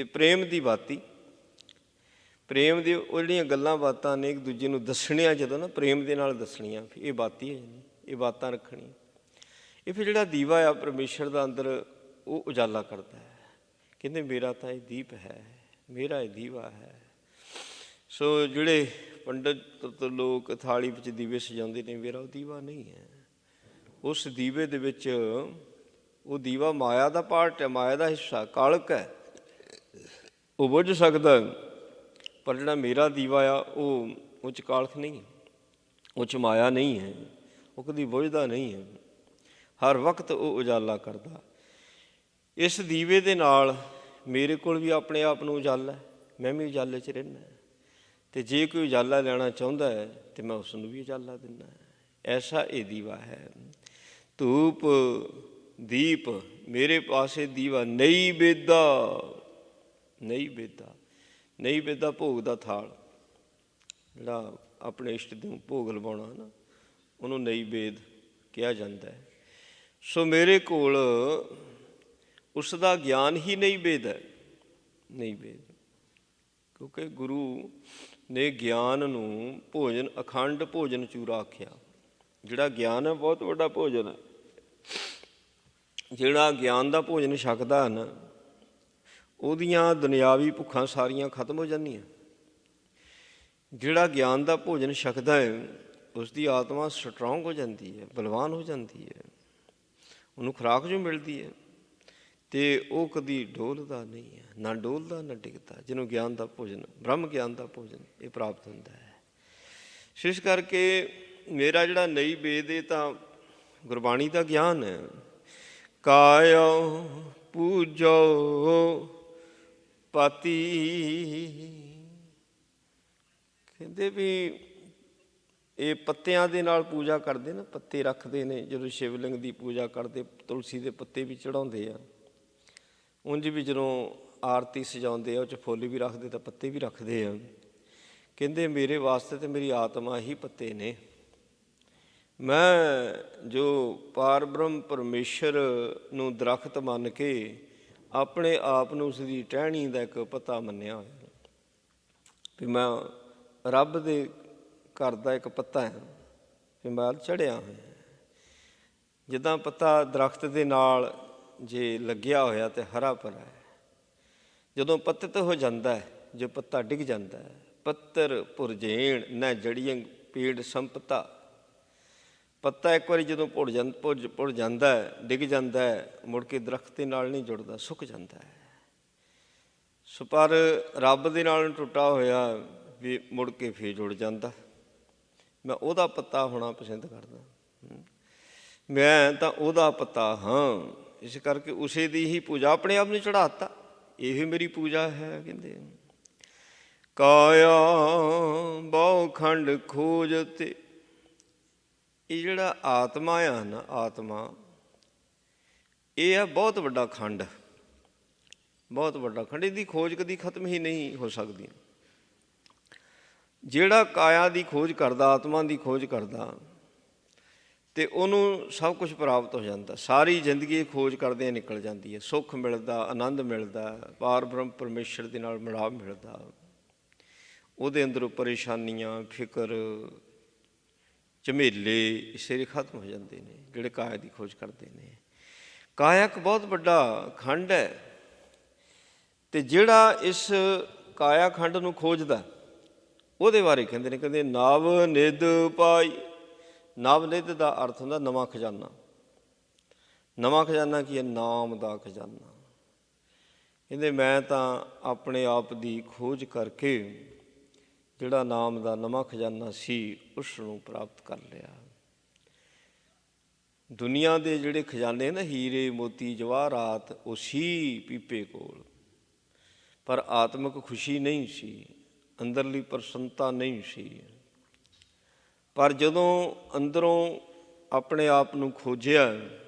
ਪ੍ਰੇਮ ਦੀ ਬਾਤੀ, ਪ੍ਰੇਮ ਦੀ ਉਹ ਜਿਹੜੀਆਂ ਗੱਲਾਂ ਬਾਤਾਂ ਨੇ ਇੱਕ ਦੂਜੇ ਨੂੰ ਦੱਸਣੀਆਂ, ਜਦੋਂ ਨਾ ਪ੍ਰੇਮ ਦੇ ਨਾਲ ਦੱਸਣੀਆਂ, ਇਹ ਬਾਤੀ ਹੈ, ਇਹ ਬਾਤਾਂ ਰੱਖਣੀਆਂ। ਇਹ ਫਿਰ ਜਿਹੜਾ ਦੀਵਾ ਆ ਪਰਮੇਸ਼ਰ ਦਾ ਅੰਦਰ, ਉਹ ਉਜਾਲਾ ਕਰਦਾ ਹੈ। ਕਹਿੰਦੇ ਮੇਰਾ ਤਾਂ ਇਹ ਦੀਪ ਹੈ, ਮੇਰਾ ਇਹ ਦੀਵਾ ਹੈ। ਸੋ ਜਿਹੜੇ ਪੰਡਤ ਲੋਕ ਥਾਲੀ ਵਿੱਚ ਦੀਵੇ ਸਜਾਉਂਦੇ ਨੇ, ਮੇਰਾ ਉਹ ਦੀਵਾ ਨਹੀਂ ਹੈ। ਉਸ ਦੀਵੇ ਦੇ ਵਿੱਚ ਉਹ ਦੀਵਾ ਮਾਇਆ ਦਾ ਪਾਰਟ ਹੈ, ਮਾਇਆ ਦਾ ਹਿੱਸਾ, ਕਾਲਕ ਹੈ, ਉਹ ਬੁੱਝ ਸਕਦਾ। ਪਰ ਜਿਹੜਾ ਮੇਰਾ ਦੀਵਾ ਆ ਉਹ 'ਚ ਕਾਲਖ ਨਹੀਂ ਹੈ, ਉਹ 'ਚ ਮਾਇਆ ਨਹੀਂ ਹੈ, ਉਹ ਕਦੀ ਬੁੱਝਦਾ ਨਹੀਂ ਹੈ, ਹਰ ਵਕਤ ਉਹ ਉਜਾਲਾ ਕਰਦਾ। ਇਸ ਦੀਵੇ ਦੇ ਨਾਲ ਮੇਰੇ ਕੋਲ ਵੀ ਆਪਣੇ ਆਪ ਨੂੰ ਉਜਾਲਾ, ਮੈਂ ਵੀ ਉਜਾਲੇ 'ਚ ਰਹਿੰਦਾ। ਅਤੇ ਜੇ ਕੋਈ ਉਜਾਲਾ ਲੈਣਾ ਚਾਹੁੰਦਾ ਹੈ ਤਾਂ ਮੈਂ ਉਸ ਨੂੰ ਵੀ ਉਜਾਲਾ ਦਿੰਦਾ। ਐਸਾ ਇਹ ਦੀਵਾ ਹੈ। ਧੂਪ ਦੀਪ ਮੇਰੇ ਪਾਸੇ ਦੀਵਾ, ਨਈ ਬੇਦਾ, ਨਈ ਬੇਦਾ, ਨਈ ਬੇਦਾ ਭੋਗ ਦਾ ਥਾਲ, ਜਿਹੜਾ ਆਪਣੇ ਇਸ਼ਟ ਦੇ ਭੋਗ ਲਵਾਉਣਾ ਨਾ, ਉਹਨੂੰ ਨਈ ਬੇਦ ਕਿਹਾ ਜਾਂਦਾ ਹੈ। ਸੋ ਮੇਰੇ ਕੋਲ ਉਸ ਦਾ ਗਿਆਨ ਹੀ ਨਹੀਂ ਬੇਦ ਹੈ, ਨਹੀਂ ਬੇਦ, ਕਿਉਂਕਿ ਗੁਰੂ ਨੇ ਗਿਆਨ ਨੂੰ ਭੋਜਨ, ਅਖੰਡ ਭੋਜਨ ਚੂਰਾ ਆਖਿਆ। ਜਿਹੜਾ ਗਿਆਨ ਹੈ ਬਹੁਤ ਵੱਡਾ ਭੋਜਨ ਹੈ। ਜਿਹੜਾ ਗਿਆਨ ਦਾ ਭੋਜਨ ਛਕਦਾ ਨਾ, ਉਹਦੀਆਂ ਦੁਨਿਆਵੀ ਭੁੱਖਾਂ ਸਾਰੀਆਂ ਖਤਮ ਹੋ ਜਾਂਦੀਆਂ। ਜਿਹੜਾ ਗਿਆਨ ਦਾ ਭੋਜਨ ਛਕਦਾ ਹੈ, ਉਸ ਦੀ ਆਤਮਾ ਸਟਰੋਂਗ ਹੋ ਜਾਂਦੀ ਹੈ, ਬਲਵਾਨ ਹੋ ਜਾਂਦੀ ਹੈ, ਉਹਨੂੰ ਖੁਰਾਕ ਜੋ ਮਿਲਦੀ ਹੈ, ਅਤੇ ਉਹ ਕਦੀ ਡੋਲਦਾ ਨਹੀਂ ਹੈ, ਨਾ ਡੋਲਦਾ ਨਾ ਡਿੱਗਦਾ। ਜਿਹਨੂੰ ਗਿਆਨ ਦਾ ਭੋਜਨ, ਬ੍ਰਹਮ ਗਿਆਨ ਦਾ ਭੋਜਨ ਇਹ ਪ੍ਰਾਪਤ ਹੁੰਦਾ ਹੈ। ਇਸ ਕਰਕੇ ਮੇਰਾ ਜਿਹੜਾ ਨਈ ਬੇਦ, ਇਹ ਤਾਂ ਗੁਰਬਾਣੀ ਦਾ ਗਿਆਨ ਹੈ। ਕਾਇਆ ਪੂਜੋ ਪਾਤੀ, ਕਹਿੰਦੇ ਵੀ ਇਹ ਪੱਤਿਆਂ ਦੇ ਨਾਲ ਪੂਜਾ ਕਰਦੇ ਨਾ, ਪੱਤੇ ਰੱਖਦੇ ਨੇ ਜਦੋਂ ਸ਼ਿਵਲਿੰਗ ਦੀ ਪੂਜਾ ਕਰਦੇ, ਤੁਲਸੀ ਦੇ ਪੱਤੇ ਵੀ ਚੜ੍ਹਾਉਂਦੇ ਆ। ਉਂਝ ਵੀ ਜਦੋਂ ਆਰਤੀ ਸਜਾਉਂਦੇ ਆ, ਉਹ 'ਚ ਫੁੱਲ ਵੀ ਰੱਖਦੇ ਤਾਂ ਪੱਤੇ ਵੀ ਰੱਖਦੇ ਆ। ਕਹਿੰਦੇ ਮੇਰੇ ਵਾਸਤੇ ਤਾਂ ਮੇਰੀ ਆਤਮਾ ਹੀ ਪੱਤੇ ਨੇ। ਮੈਂ ਜੋ ਪਾਰ ਬ੍ਰਹਮ ਪਰਮੇਸ਼ਰ ਨੂੰ ਦਰਖਤ ਮੰਨ ਕੇ ਆਪਣੇ ਆਪ ਨੂੰ ਉਸ ਦੀ ਟਹਿਣੀ ਦਾ ਇੱਕ ਪੱਤਾ ਮੰਨਿਆ ਹੋਇਆ, ਵੀ ਮੈਂ ਰੱਬ ਦੇ ਘਰ ਦਾ ਇੱਕ ਪੱਤਾ ਹੈ, ਵੀ ਮੈਂ ਚੜ੍ਹਿਆ ਹੋਇਆ। ਜਿੱਦਾਂ ਪੱਤਾ ਦਰਖਤ ਦੇ ਨਾਲ ਜੇ ਲੱਗਿਆ ਹੋਇਆ ਤਾਂ ਹਰਾ ਭਰਾ ਹੈ, ਜਦੋਂ ਪੱਤਿਤ ਹੋ ਜਾਂਦਾ ਹੈ, ਜੋ ਪੱਤਾ ਡਿੱਗ ਜਾਂਦਾ ਹੈ, ਪੱਤਰ ਪੁਰਜੇਣ ਨਾ ਜੜੀਆਂ ਪੀੜ ਸੰਪਤਾ। ਪੱਤਾ ਇੱਕ ਵਾਰੀ ਜਦੋਂ ਪੁੜ ਜਾਂਦਾ ਹੈ, ਡਿੱਗ ਜਾਂਦਾ ਹੈ, ਮੁੜ ਕੇ ਦਰਖਤ ਦੇ ਨਾਲ ਨਹੀਂ ਜੁੜਦਾ, ਸੁੱਕ ਜਾਂਦਾ ਹੈ। ਸੋ ਪਰ ਰੱਬ ਦੇ ਨਾਲ ਟੁੱਟਾ ਹੋਇਆ ਵੀ ਮੁੜ ਕੇ ਫੇਰ ਜੁੜ ਜਾਂਦਾ। ਮੈਂ ਉਹਦਾ ਪੱਤਾ ਹੋਣਾ ਪਸੰਦ ਕਰਦਾ, ਮੈਂ ਤਾਂ ਉਹਦਾ ਪੱਤਾ ਹਾਂ। ਇਸ ਕਰਕੇ ਉਸੇ ਦੀ ਹੀ ਪੂਜਾ ਆਪਣੇ ਆਪ ਨੂੰ ਚੜ੍ਹਾਤਾ, ਇਹ ਮੇਰੀ ਪੂਜਾ ਹੈ। ਕਹਿੰਦੇ ਕਾਇਆ ਬਹੁ ਖੰਡ ਖੋਜ ਤੇ, ਇਹ ਜਿਹੜਾ ਆਤਮਾ ਆ ਨਾ, ਆਤਮਾ ਇਹ ਆ ਬਹੁਤ ਵੱਡਾ ਖੰਡ, ਬਹੁਤ ਵੱਡਾ ਖੰਡ। ਇਹਦੀ ਖੋਜ ਕਦੀ ਖਤਮ ਹੀ ਨਹੀਂ ਹੋ ਸਕਦੀ। ਜਿਹੜਾ ਕਾਇਆ ਦੀ ਖੋਜ ਕਰਦਾ, ਆਤਮਾ ਦੀ ਖੋਜ ਕਰਦਾ, ਅਤੇ ਉਹਨੂੰ ਸਭ ਕੁਝ ਪ੍ਰਾਪਤ ਹੋ ਜਾਂਦਾ। ਸਾਰੀ ਜ਼ਿੰਦਗੀ ਖੋਜ ਕਰਦਿਆਂ ਨਿਕਲ ਜਾਂਦੀ ਹੈ। ਸੁੱਖ ਮਿਲਦਾ, ਆਨੰਦ ਮਿਲਦਾ, ਪਾਰ ਬ੍ਰਹਮ ਪਰਮੇਸ਼ਰ ਦੇ ਨਾਲ ਮਿਲਾਪ ਮਿਲਦਾ। ਉਹਦੇ ਅੰਦਰੋਂ ਪਰੇਸ਼ਾਨੀਆਂ, ਫਿਕਰ, ਝਮੇਲੇ ਸਾਰੇ ਖਤਮ ਹੋ ਜਾਂਦੇ ਨੇ ਜਿਹੜੇ ਕਾਇਆ ਦੀ ਖੋਜ ਕਰਦੇ ਨੇ। ਕਾਇਆ ਇੱਕ ਬਹੁਤ ਵੱਡਾ ਖੰਡ ਹੈ, ਅਤੇ ਜਿਹੜਾ ਇਸ ਕਾਇਆ ਖੰਡ ਨੂੰ ਖੋਜਦਾ, ਉਹਦੇ ਬਾਰੇ ਕਹਿੰਦੇ ਨੇ, ਕਹਿੰਦੇ ਨਵ ਨਿਧ ਪਾਈ। ਨਵ ਨਿਧ ਦਾ ਅਰਥ ਹੁੰਦਾ ਨਵਾਂ ਖਜ਼ਾਨਾ। ਨਵਾਂ ਖਜ਼ਾਨਾ ਕੀ ਹੈ? ਨਾਮ ਦਾ ਖਜ਼ਾਨਾ। ਕਹਿੰਦੇ ਮੈਂ ਤਾਂ ਆਪਣੇ ਆਪ ਦੀ ਖੋਜ ਕਰਕੇ ਜਿਹੜਾ ਨਾਮ ਦਾ ਨਵਾਂ ਖਜ਼ਾਨਾ ਸੀ, ਉਸ ਨੂੰ ਪ੍ਰਾਪਤ ਕਰ ਲਿਆ। ਦੁਨੀਆ ਦੇ ਜਿਹੜੇ ਖਜ਼ਾਨੇ ਨਾ, ਹੀਰੇ ਮੋਤੀ ਜਵਾਹਰਾਤ, ਉਹ ਸੀ ਪੀਪੇ ਕੋਲ, ਪਰ ਆਤਮਿਕ ਖੁਸ਼ੀ ਨਹੀਂ ਸੀ, ਅੰਦਰਲੀ ਪ੍ਰਸੰਨਤਾ ਨਹੀਂ ਸੀ। ਪਰ ਜਦੋਂ ਅੰਦਰੋਂ ਆਪਣੇ ਆਪ ਨੂੰ ਖੋਜਿਆ,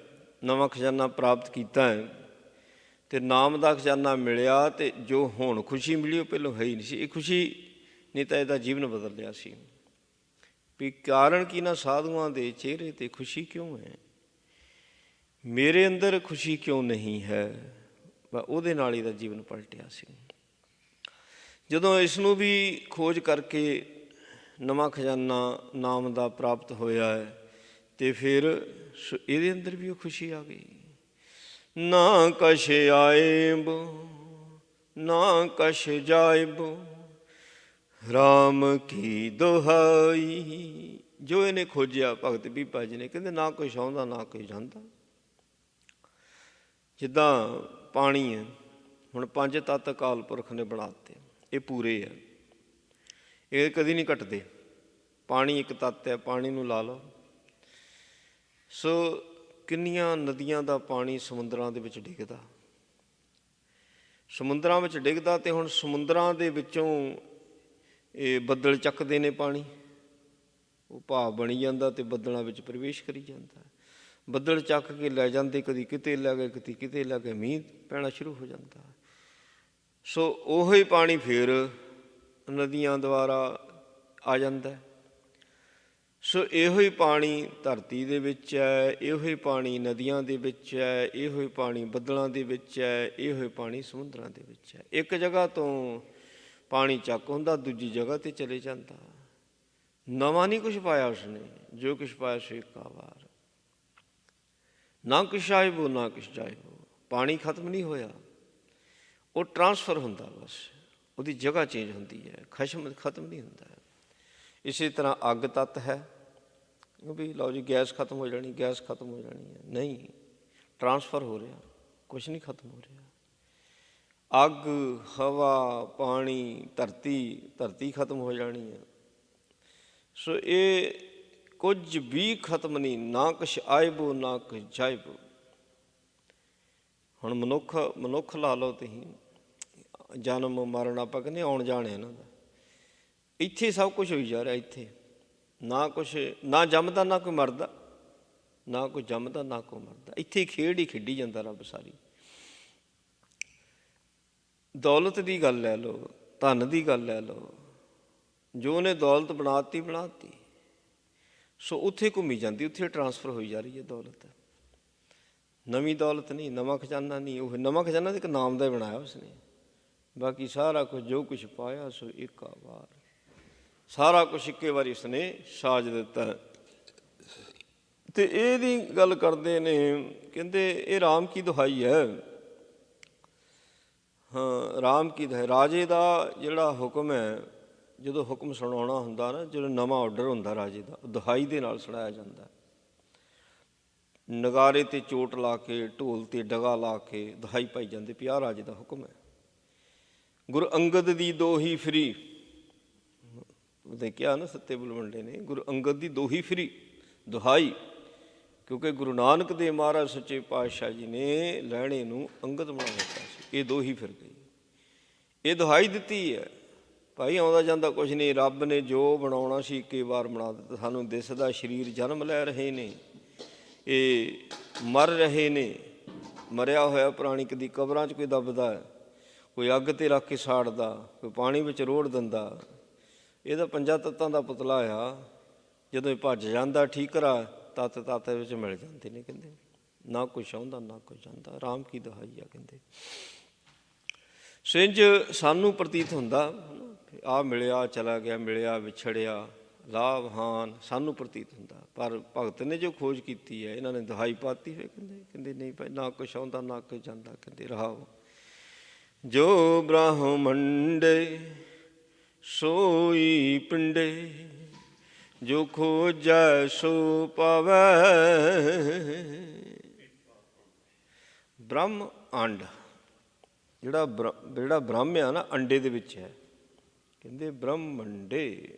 ਨਵਾਂ ਖਜ਼ਾਨਾ ਪ੍ਰਾਪਤ ਕੀਤਾ ਹੈ, ਅਤੇ ਨਾਮ ਦਾ ਖਜ਼ਾਨਾ ਮਿਲਿਆ, ਅਤੇ ਜੋ ਹੁਣ ਖੁਸ਼ੀ ਮਿਲੀ ਉਹ ਪਹਿਲਾਂ ਹੈ ਹੀ ਨਹੀਂ ਸੀ। ਇਹ ਖੁਸ਼ੀ ਨਹੀਂ ਤਾਂ ਇਹਦਾ ਜੀਵਨ ਬਦਲ ਲਿਆ ਸੀ। ਵੀ ਕਾਰਨ ਕੀ ਨਾ ਸਾਧੂਆਂ ਦੇ ਚਿਹਰੇ 'ਤੇ ਖੁਸ਼ੀ ਕਿਉਂ ਹੈ, ਮੇਰੇ ਅੰਦਰ ਖੁਸ਼ੀ ਕਿਉਂ ਨਹੀਂ ਹੈ। ਉਹਦੇ ਨਾਲ ਇਹਦਾ ਜੀਵਨ ਪਲਟਿਆ ਸੀ। ਜਦੋਂ ਇਸ ਨੂੰ ਵੀ ਖੋਜ ਕਰਕੇ ਨਵਾਂ ਖਜ਼ਾਨਾ ਨਾਮ ਦਾ ਪ੍ਰਾਪਤ ਹੋਇਆ ਹੈ ਅਤੇ ਫਿਰ ਇਹਦੇ ਅੰਦਰ ਵੀ ਉਹ ਖੁਸ਼ੀ ਆ ਗਈ। ਨਾ ਕਛ ਆਇਬ ਨਾ ਕਛ ਜਾਇਬ ਰਾਮ ਕੀ ਦੁਹਾਈ। ਜੋ ਇਹਨੇ ਖੋਜਿਆ ਭਗਤ ਬੀਪਾ ਜੀ ਨੇ, ਕਹਿੰਦੇ ਨਾ ਕੁਛ ਆਉਂਦਾ ਨਾ ਕੋਈ ਜਾਂਦਾ। ਜਿੱਦਾਂ ਪਾਣੀ ਹੈ, ਹੁਣ 5 ਤੱਤ ਅਕਾਲ ਪੁਰਖ ਨੇ ਬਣਾ ਦਿੱਤੇ, ਇਹ ਪੂਰੇ ਆ, ਇਹ ਕਦੀ ਨਹੀਂ ਘਟਦੇ। ਪਾਣੀ ਇੱਕ ਤੱਤ ਹੈ, ਪਾਣੀ ਨੂੰ ਲਾ ਲਓ। ਸੋ ਕਿੰਨੀਆਂ ਨਦੀਆਂ ਦਾ ਪਾਣੀ ਸਮੁੰਦਰਾਂ ਦੇ ਵਿੱਚ ਡਿੱਗਦਾ, ਸਮੁੰਦਰਾਂ ਵਿੱਚ ਡਿੱਗਦਾ, ਅਤੇ ਹੁਣ ਸਮੁੰਦਰਾਂ ਦੇ ਵਿੱਚੋਂ ਇਹ ਬੱਦਲ ਚੱਕਦੇ ਨੇ ਪਾਣੀ, ਉਹ ਭਾਵ ਬਣੀ ਜਾਂਦਾ ਅਤੇ ਬੱਦਲਾਂ ਵਿੱਚ ਪ੍ਰਵੇਸ਼ ਕਰੀ ਜਾਂਦਾ। ਬੱਦਲ ਚੱਕ ਕੇ ਲੈ ਜਾਂਦੇ, ਕਦੀ ਕਿਤੇ ਲੈ ਗਏ, ਕਦੀ ਕਿਤੇ ਲੈ ਗਏ, ਮੀਂਹ ਪੈਣਾ ਸ਼ੁਰੂ ਹੋ ਜਾਂਦਾ। ਸੋ ਉਹੀ ਪਾਣੀ ਫਿਰ ਨਦੀਆਂ ਦੁਆਰਾ ਆ ਜਾਂਦਾ। ਸੋ ਇਹੋ ਹੀ ਪਾਣੀ ਧਰਤੀ ਦੇ ਵਿੱਚ ਹੈ, ਇਹੋ ਹੀ ਪਾਣੀ ਨਦੀਆਂ ਦੇ ਵਿੱਚ ਹੈ, ਇਹੋ ਹੀ ਪਾਣੀ ਬੱਦਲਾਂ ਦੇ ਵਿੱਚ ਹੈ, ਇਹੋ ਹੀ ਪਾਣੀ ਸਮੁੰਦਰਾਂ ਦੇ ਵਿੱਚ ਹੈ। ਇੱਕ ਜਗ੍ਹਾ ਤੋਂ ਪਾਣੀ ਚੱਕ ਹੁੰਦਾ, ਦੂਜੀ ਜਗ੍ਹਾ 'ਤੇ ਚਲੇ ਜਾਂਦਾ। ਨਵਾਂ ਨਹੀਂ ਕੁਛ ਪਾਇਆ ਉਸਨੇ, ਜੋ ਕੁਛ ਪਾਇਆ ਸੋ ਇੱਕਾ ਵਾਰ। ਨਾ ਕੁਛ ਆਇਬੋ ਨਾ ਕੁਛ ਜਾਇਬੋ। ਪਾਣੀ ਖਤਮ ਨਹੀਂ ਹੋਇਆ, ਉਹ ਟਰਾਂਸਫਰ ਹੁੰਦਾ, ਬਸ ਉਹਦੀ ਜਗ੍ਹਾ ਚੇਂਜ ਹੁੰਦੀ ਹੈ, ਖਤਮ ਨਹੀਂ ਹੁੰਦਾ। ਇਸੇ ਤਰ੍ਹਾਂ ਅੱਗ ਤੱਤ ਹੈ, ਵੀ ਲਓ ਜੀ ਗੈਸ ਖਤਮ ਹੋ ਜਾਣੀ, ਗੈਸ ਖਤਮ ਹੋ ਜਾਣੀ ਹੈ, ਨਹੀਂ, ਟਰਾਂਸਫਰ ਹੋ ਰਿਹਾ, ਕੁਛ ਨਹੀਂ ਖਤਮ ਹੋ ਰਿਹਾ। ਅੱਗ, ਹਵਾ, ਪਾਣੀ, ਧਰਤੀ ਖਤਮ ਹੋ ਜਾਣੀ ਹੈ। ਸੋ ਇਹ ਕੁਝ ਵੀ ਖਤਮ ਨਹੀਂ, ਨਾ ਕੁਛ ਆਇਬੋ ਨਾ ਕੁਛ ਜਾਇਬੋ। ਹੁਣ ਮਨੁੱਖ ਲਾ ਲਓ ਤੁਸੀਂ, ਜਨਮ ਮਰਨ ਆਪਾਂ ਕਹਿੰਦੇ ਆਉਣ ਜਾਣ ਇਹਨਾਂ ਦਾ, ਇੱਥੇ ਸਭ ਕੁਛ ਹੋਈ ਜਾ ਰਿਹਾ। ਇੱਥੇ ਨਾ ਕੁਛ, ਨਾ ਜੰਮਦਾ ਨਾ ਕੋਈ ਮਰਦਾ, ਨਾ ਕੋਈ ਜੰਮਦਾ ਨਾ ਕੋਈ ਮਰਦਾ, ਇੱਥੇ ਖੇਡ ਹੀ ਖੇਡੀ ਜਾਂਦਾ ਰੱਬ ਸਾਰੀ। ਦੌਲਤ ਦੀ ਗੱਲ ਲੈ ਲਓ, ਧਨ ਦੀ ਗੱਲ ਲੈ ਲਓ, ਜੋ ਉਹਨੇ ਦੌਲਤ ਬਣਾਤੀ, ਸੋ ਉੱਥੇ ਘੁੰਮੀ ਜਾਂਦੀ, ਉੱਥੇ ਟਰਾਂਸਫਰ ਹੋਈ ਜਾ ਰਹੀ ਹੈ ਦੌਲਤ। ਨਵੀਂ ਦੌਲਤ ਨਹੀਂ, ਨਵਾਂ ਖਜ਼ਾਨਾ ਨਹੀਂ। ਉਹ ਨਵਾਂ ਖਜ਼ਾਨਾ ਤਾਂ ਇੱਕ ਨਾਮ ਦਾ ਹੀ ਬਣਾਇਆ ਉਸਨੇ, ਬਾਕੀ ਸਾਰਾ ਕੁਝ ਜੋ ਕੁਛ ਪਾਇਆ ਸੋ ਇੱਕਾ ਵਾਰ, ਸਾਰਾ ਕੁਛ ਇੱਕੇ ਵਾਰੀ ਉਸਨੇ ਸਾਜ ਦਿੱਤਾ। ਅਤੇ ਇਹਦੀ ਗੱਲ ਕਰਦੇ ਨੇ, ਕਹਿੰਦੇ ਇਹ ਰਾਮ ਕੀ ਦੁਹਾਈ ਹੈ। ਹਾਂ, ਰਾਮ ਕੀ ਦੁਹਾਈ। ਰਾਜੇ ਦਾ ਜਿਹੜਾ ਹੁਕਮ ਹੈ, ਜਦੋਂ ਹੁਕਮ ਸੁਣਾਉਣਾ ਹੁੰਦਾ ਨਾ, ਜਦੋਂ ਨਵਾਂ ਆਰਡਰ ਹੁੰਦਾ ਰਾਜੇ ਦਾ, ਦੁਹਾਈ ਦੇ ਨਾਲ ਸੁਣਾਇਆ ਜਾਂਦਾ। ਨਗਾਰੇ 'ਤੇ ਚੋਟ ਲਾ ਕੇ, ਢੋਲ 'ਤੇ ਡਗਾ ਲਾ ਕੇ ਦੁਹਾਈ ਪਾਈ ਜਾਂਦੀ ਵੀ ਆਹ ਰਾਜੇ ਦਾ ਹੁਕਮ ਹੈ। ਗੁਰੂ ਅੰਗਦ ਦੀ ਦੋਹੀ ਫਰੀ, ਉਹਦੇ ਕਿਹਾ ਨਾ ਸੱਤੇ ਬੁਲਵੰਡੇ ਨੇ, ਗੁਰੂ ਅੰਗਦ ਦੀ ਦੋਹੀ ਫਰੀ ਦੁਹਾਈ, ਕਿਉਂਕਿ ਗੁਰੂ ਨਾਨਕ ਦੇਵ ਮਹਾਰਾਜ ਸੱਚੇ ਪਾਤਸ਼ਾਹ ਜੀ ਨੇ ਲਹਿਣੇ ਨੂੰ ਅੰਗਦ ਬਣਾ ਦਿੱਤਾ ਸੀ। ਇਹ ਦੋਹੀ ਫਿਰ ਗਈ, ਇਹ ਦੁਹਾਈ ਦਿੱਤੀ ਹੈ ਭਾਈ ਆਉਂਦਾ ਜਾਂਦਾ ਕੁਛ ਨਹੀਂ, ਰੱਬ ਨੇ ਜੋ ਬਣਾਉਣਾ ਸੀ ਇੱਕੇ ਵਾਰ ਬਣਾ ਦਿੱਤਾ। ਸਾਨੂੰ ਦਿਸਦਾ ਸਰੀਰ ਜਨਮ ਲੈ ਰਹੇ ਨੇ, ਇਹ ਮਰ ਰਹੇ ਨੇ, ਮਰਿਆ ਹੋਇਆ ਪ੍ਰਾਣੀ ਕਦੀ ਕਬਰਾਂ 'ਚ ਕੋਈ ਦੱਬਦਾ, ਕੋਈ ਅੱਗ 'ਤੇ ਰੱਖ ਕੇ ਸਾੜਦਾ, ਕੋਈ ਪਾਣੀ ਵਿੱਚ ਰੋੜ ਦਿੰਦਾ। ਇਹਦਾ 5 ਤੱਤਾਂ ਦਾ ਪੁਤਲਾ ਆ, ਜਦੋਂ ਇਹ ਭੱਜ ਜਾਂਦਾ ਠੀਕਰਾ, ਤੱਤ ਵਿੱਚ ਮਿਲ ਜਾਂਦੇ ਨੇ। ਕਹਿੰਦੇ ਨਾ ਕੁਛ ਆਉਂਦਾ ਨਾ ਕੁਛ ਜਾਂਦਾ, ਰਾਮ ਕੀ ਦੁਹਾਈ ਆ। ਕਹਿੰਦੇ ਸਿੰਝ ਸਾਨੂੰ ਪ੍ਰਤੀਤ ਹੁੰਦਾ, ਆਹ ਮਿਲਿਆ ਚਲਾ ਗਿਆ, ਮਿਲਿਆ ਵਿਛੜਿਆ, ਲਾਭ ਹਾਨ ਸਾਨੂੰ ਪ੍ਰਤੀਤ ਹੁੰਦਾ, ਪਰ ਭਗਤ ਨੇ ਜੋ ਖੋਜ ਕੀਤੀ ਹੈ, ਇਹਨਾਂ ਨੇ ਦੁਹਾਈ ਪਾਤੀ ਹੋਏ। ਕਹਿੰਦੇ ਨਹੀਂ ਭਾਈ, ਨਾ ਕੁਛ ਆਉਂਦਾ ਨਾ ਕੁਛ ਜਾਂਦਾ। ਕਹਿੰਦੇ ਰਹਾਓ, ਜੋ ਬ੍ਰਹਮੰਡੇ ਸੋਈ ਪਿੰਡੇ, ਜੋ ਖੋਜੈ ਸੋ ਪਾਵੈ। ਬ੍ਰਹਮ ਅੰਡ, ਜਿਹੜਾ ਬ੍ਰਹਮ ਆ ਨਾ, ਅੰਡੇ ਦੇ ਵਿੱਚ ਹੈ। ਕਹਿੰਦੇ ਬ੍ਰਹਮੰਡੇ,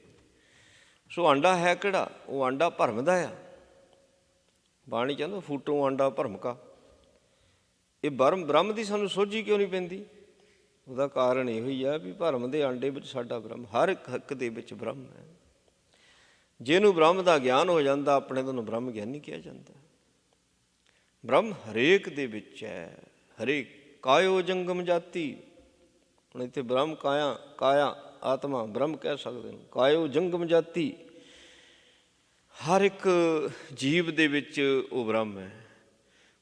ਸੋ ਆਂਡਾ ਹੈ ਕਿਹੜਾ? ਉਹ ਆਂਡਾ ਭਰਮ ਦਾ ਆ। ਬਾਣੀ ਕਹਿੰਦਾ ਫੂਟੋ ਆਂਡਾ ਭਰਮ ਕਾ। ਇਹ ਬ੍ਰਹਮ ਦੀ ਸਾਨੂੰ ਸੋਝੀ ਕਿਉਂ ਨਹੀਂ ਪੈਂਦੀ? ਉਹਦਾ ਕਾਰਨ ਇਹੋ ਹੀ ਆ ਵੀ ਭਰਮ ਦੇ ਆਂਡੇ ਵਿੱਚ ਸਾਡਾ ਬ੍ਰਹਮ, ਹਰ ਇੱਕ ਦੇ ਵਿੱਚ ਬ੍ਰਹਮ ਹੈ। ਜਿਹਨੂੰ ਬ੍ਰਹਮ ਦਾ ਗਿਆਨ ਹੋ ਜਾਂਦਾ, ਆਪਣੇ ਤੋਂ ਬ੍ਰਹਮ ਗਿਆਨੀ ਕਿਹਾ ਜਾਂਦਾ। ਬ੍ਰਹਮ ਹਰੇਕ ਦੇ ਵਿੱਚ ਹੈ, ਹਰੇਕ। ਕਾਇਓ ਜੰਗਮ ਜਾਤੀ, ਹੁਣ ਇੱਥੇ ਬ੍ਰਹਮ ਕਾਇਆ ਆਤਮਾ ਬ੍ਰਹਮ ਕਹਿ ਸਕਦੇ ਨੇ। ਕਾਇਓ ਜੰਗਮ ਜਾਤੀ, ਹਰ ਇੱਕ ਜੀਵ ਦੇ ਵਿੱਚ ਉਹ ਬ੍ਰਹਮ ਹੈ।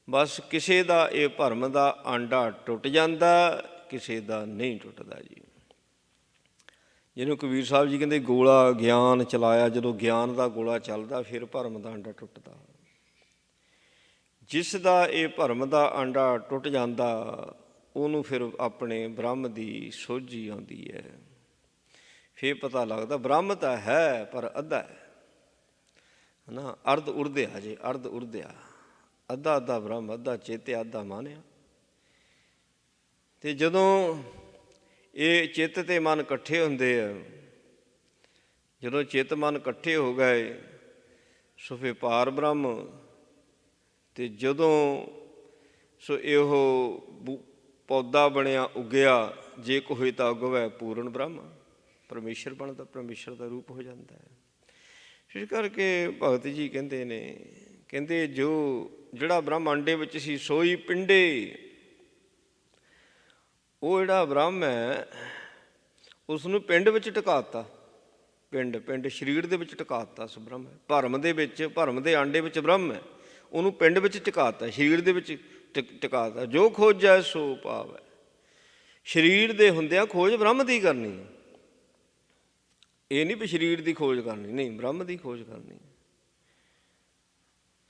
ਬਸ ਕਿਸੇ ਦਾ ਇਹ ਭਰਮ ਦਾ ਆਂਡਾ ਟੁੱਟ ਜਾਂਦਾ, ਕਿਸੇ ਦਾ ਨਹੀਂ ਟੁੱਟਦਾ ਜੀ। ਜਿਹਨੂੰ ਕਬੀਰ ਸਾਹਿਬ ਜੀ ਕਹਿੰਦੇ ਗੋਲਾ ਗਿਆਨ ਚਲਾਇਆ, ਜਦੋਂ ਗਿਆਨ ਦਾ ਗੋਲਾ ਚੱਲਦਾ ਫਿਰ ਭਰਮ ਦਾ ਆਂਡਾ ਟੁੱਟਦਾ। ਜਿਸ ਦਾ ਇਹ ਭਰਮ ਦਾ ਆਂਡਾ ਟੁੱਟ ਜਾਂਦਾ ਉਹਨੂੰ ਫਿਰ ਆਪਣੇ ਬ੍ਰਹਮ ਦੀ ਸੋਝੀ ਆਉਂਦੀ ਹੈ। ਫਿਰ ਪਤਾ ਲੱਗਦਾ ਬ੍ਰਹਮ ਤਾਂ ਹੈ ਪਰ ਅੱਧਾ ਹੈ ਨਾ, ਅਰਧ ਉਰਦਿਆ ਜੇ, ਅਰਧ ਉਰਦਿਆ, ਅੱਧਾ ਅੱਧਾ ਬ੍ਰਹਮ, ਅੱਧਾ ਚੇਤਿਆ, ਅੱਧਾ ਮਾਨਿਆ। ਅਤੇ ਜਦੋਂ ਇਹ ਚਿੱਤ ਅਤੇ ਮਨ ਇਕੱਠੇ ਹੁੰਦੇ ਆ, ਜਦੋਂ ਚਿੱਤ ਮਨ ਇਕੱਠੇ ਹੋ ਗਏ ਸੋ ਫਿਰ ਪਾਰ ਬ੍ਰਹਮ। ਅਤੇ ਜਦੋਂ ਸੋ ਇਹੋ ਪੌਦਾ ਬਣਿਆ ਉੱਗਿਆ, ਜੇ ਕੋ ਹੋਏ ਤਾਂ ਉਗਵੈ ਪੂਰਨ ਬ੍ਰਹਮ, ਪਰਮੇਸ਼ਰ ਬਣਦਾ, ਪਰਮੇਸ਼ਰ ਦਾ ਰੂਪ ਹੋ ਜਾਂਦਾ ਹੈ। ਇਸ ਕਰਕੇ ਭਗਤ ਜੀ ਕਹਿੰਦੇ ਨੇ, ਕਹਿੰਦੇ ਜਿਹੜਾ ਬ੍ਰਹਮ ਆਂਡੇ ਵਿੱਚ ਸੀ ਸੋਈ ਪਿੰਡੇ, ਉਹ ਜਿਹੜਾ ਬ੍ਰਹਮ ਹੈ ਉਸ ਨੂੰ ਪਿੰਡ ਵਿੱਚ ਟਿਕਾ ਦਿੱਤਾ। ਪਿੰਡ ਸਰੀਰ ਦੇ ਵਿੱਚ ਟਿਕਾ ਦਿੱਤਾ ਉਸ ਬ੍ਰਹਮ ਹੈ। ਭਰਮ ਦੇ ਵਿੱਚ, ਭਰਮ ਦੇ ਆਂਡੇ ਵਿੱਚ ਬ੍ਰਹਮ ਹੈ, ਉਹਨੂੰ ਪਿੰਡ ਵਿੱਚ ਟਿਕਾ ਦਿੱਤਾ, ਸਰੀਰ ਦੇ ਵਿੱਚ ਟਿਕਾ ਦਿੱਤਾ। ਜੋ ਖੋਜੈ ਸੋ ਪਾਵੈ, ਸਰੀਰ ਦੇ ਹੁੰਦਿਆਂ ਖੋਜ ਬ੍ਰਹਮ ਦੀ ਕਰਨੀ। ਇਹ ਨਹੀਂ ਵੀ ਸਰੀਰ ਦੀ ਖੋਜ ਕਰਨੀ, ਨਹੀਂ, ਬ੍ਰਹਮ ਦੀ ਖੋਜ ਕਰਨੀ।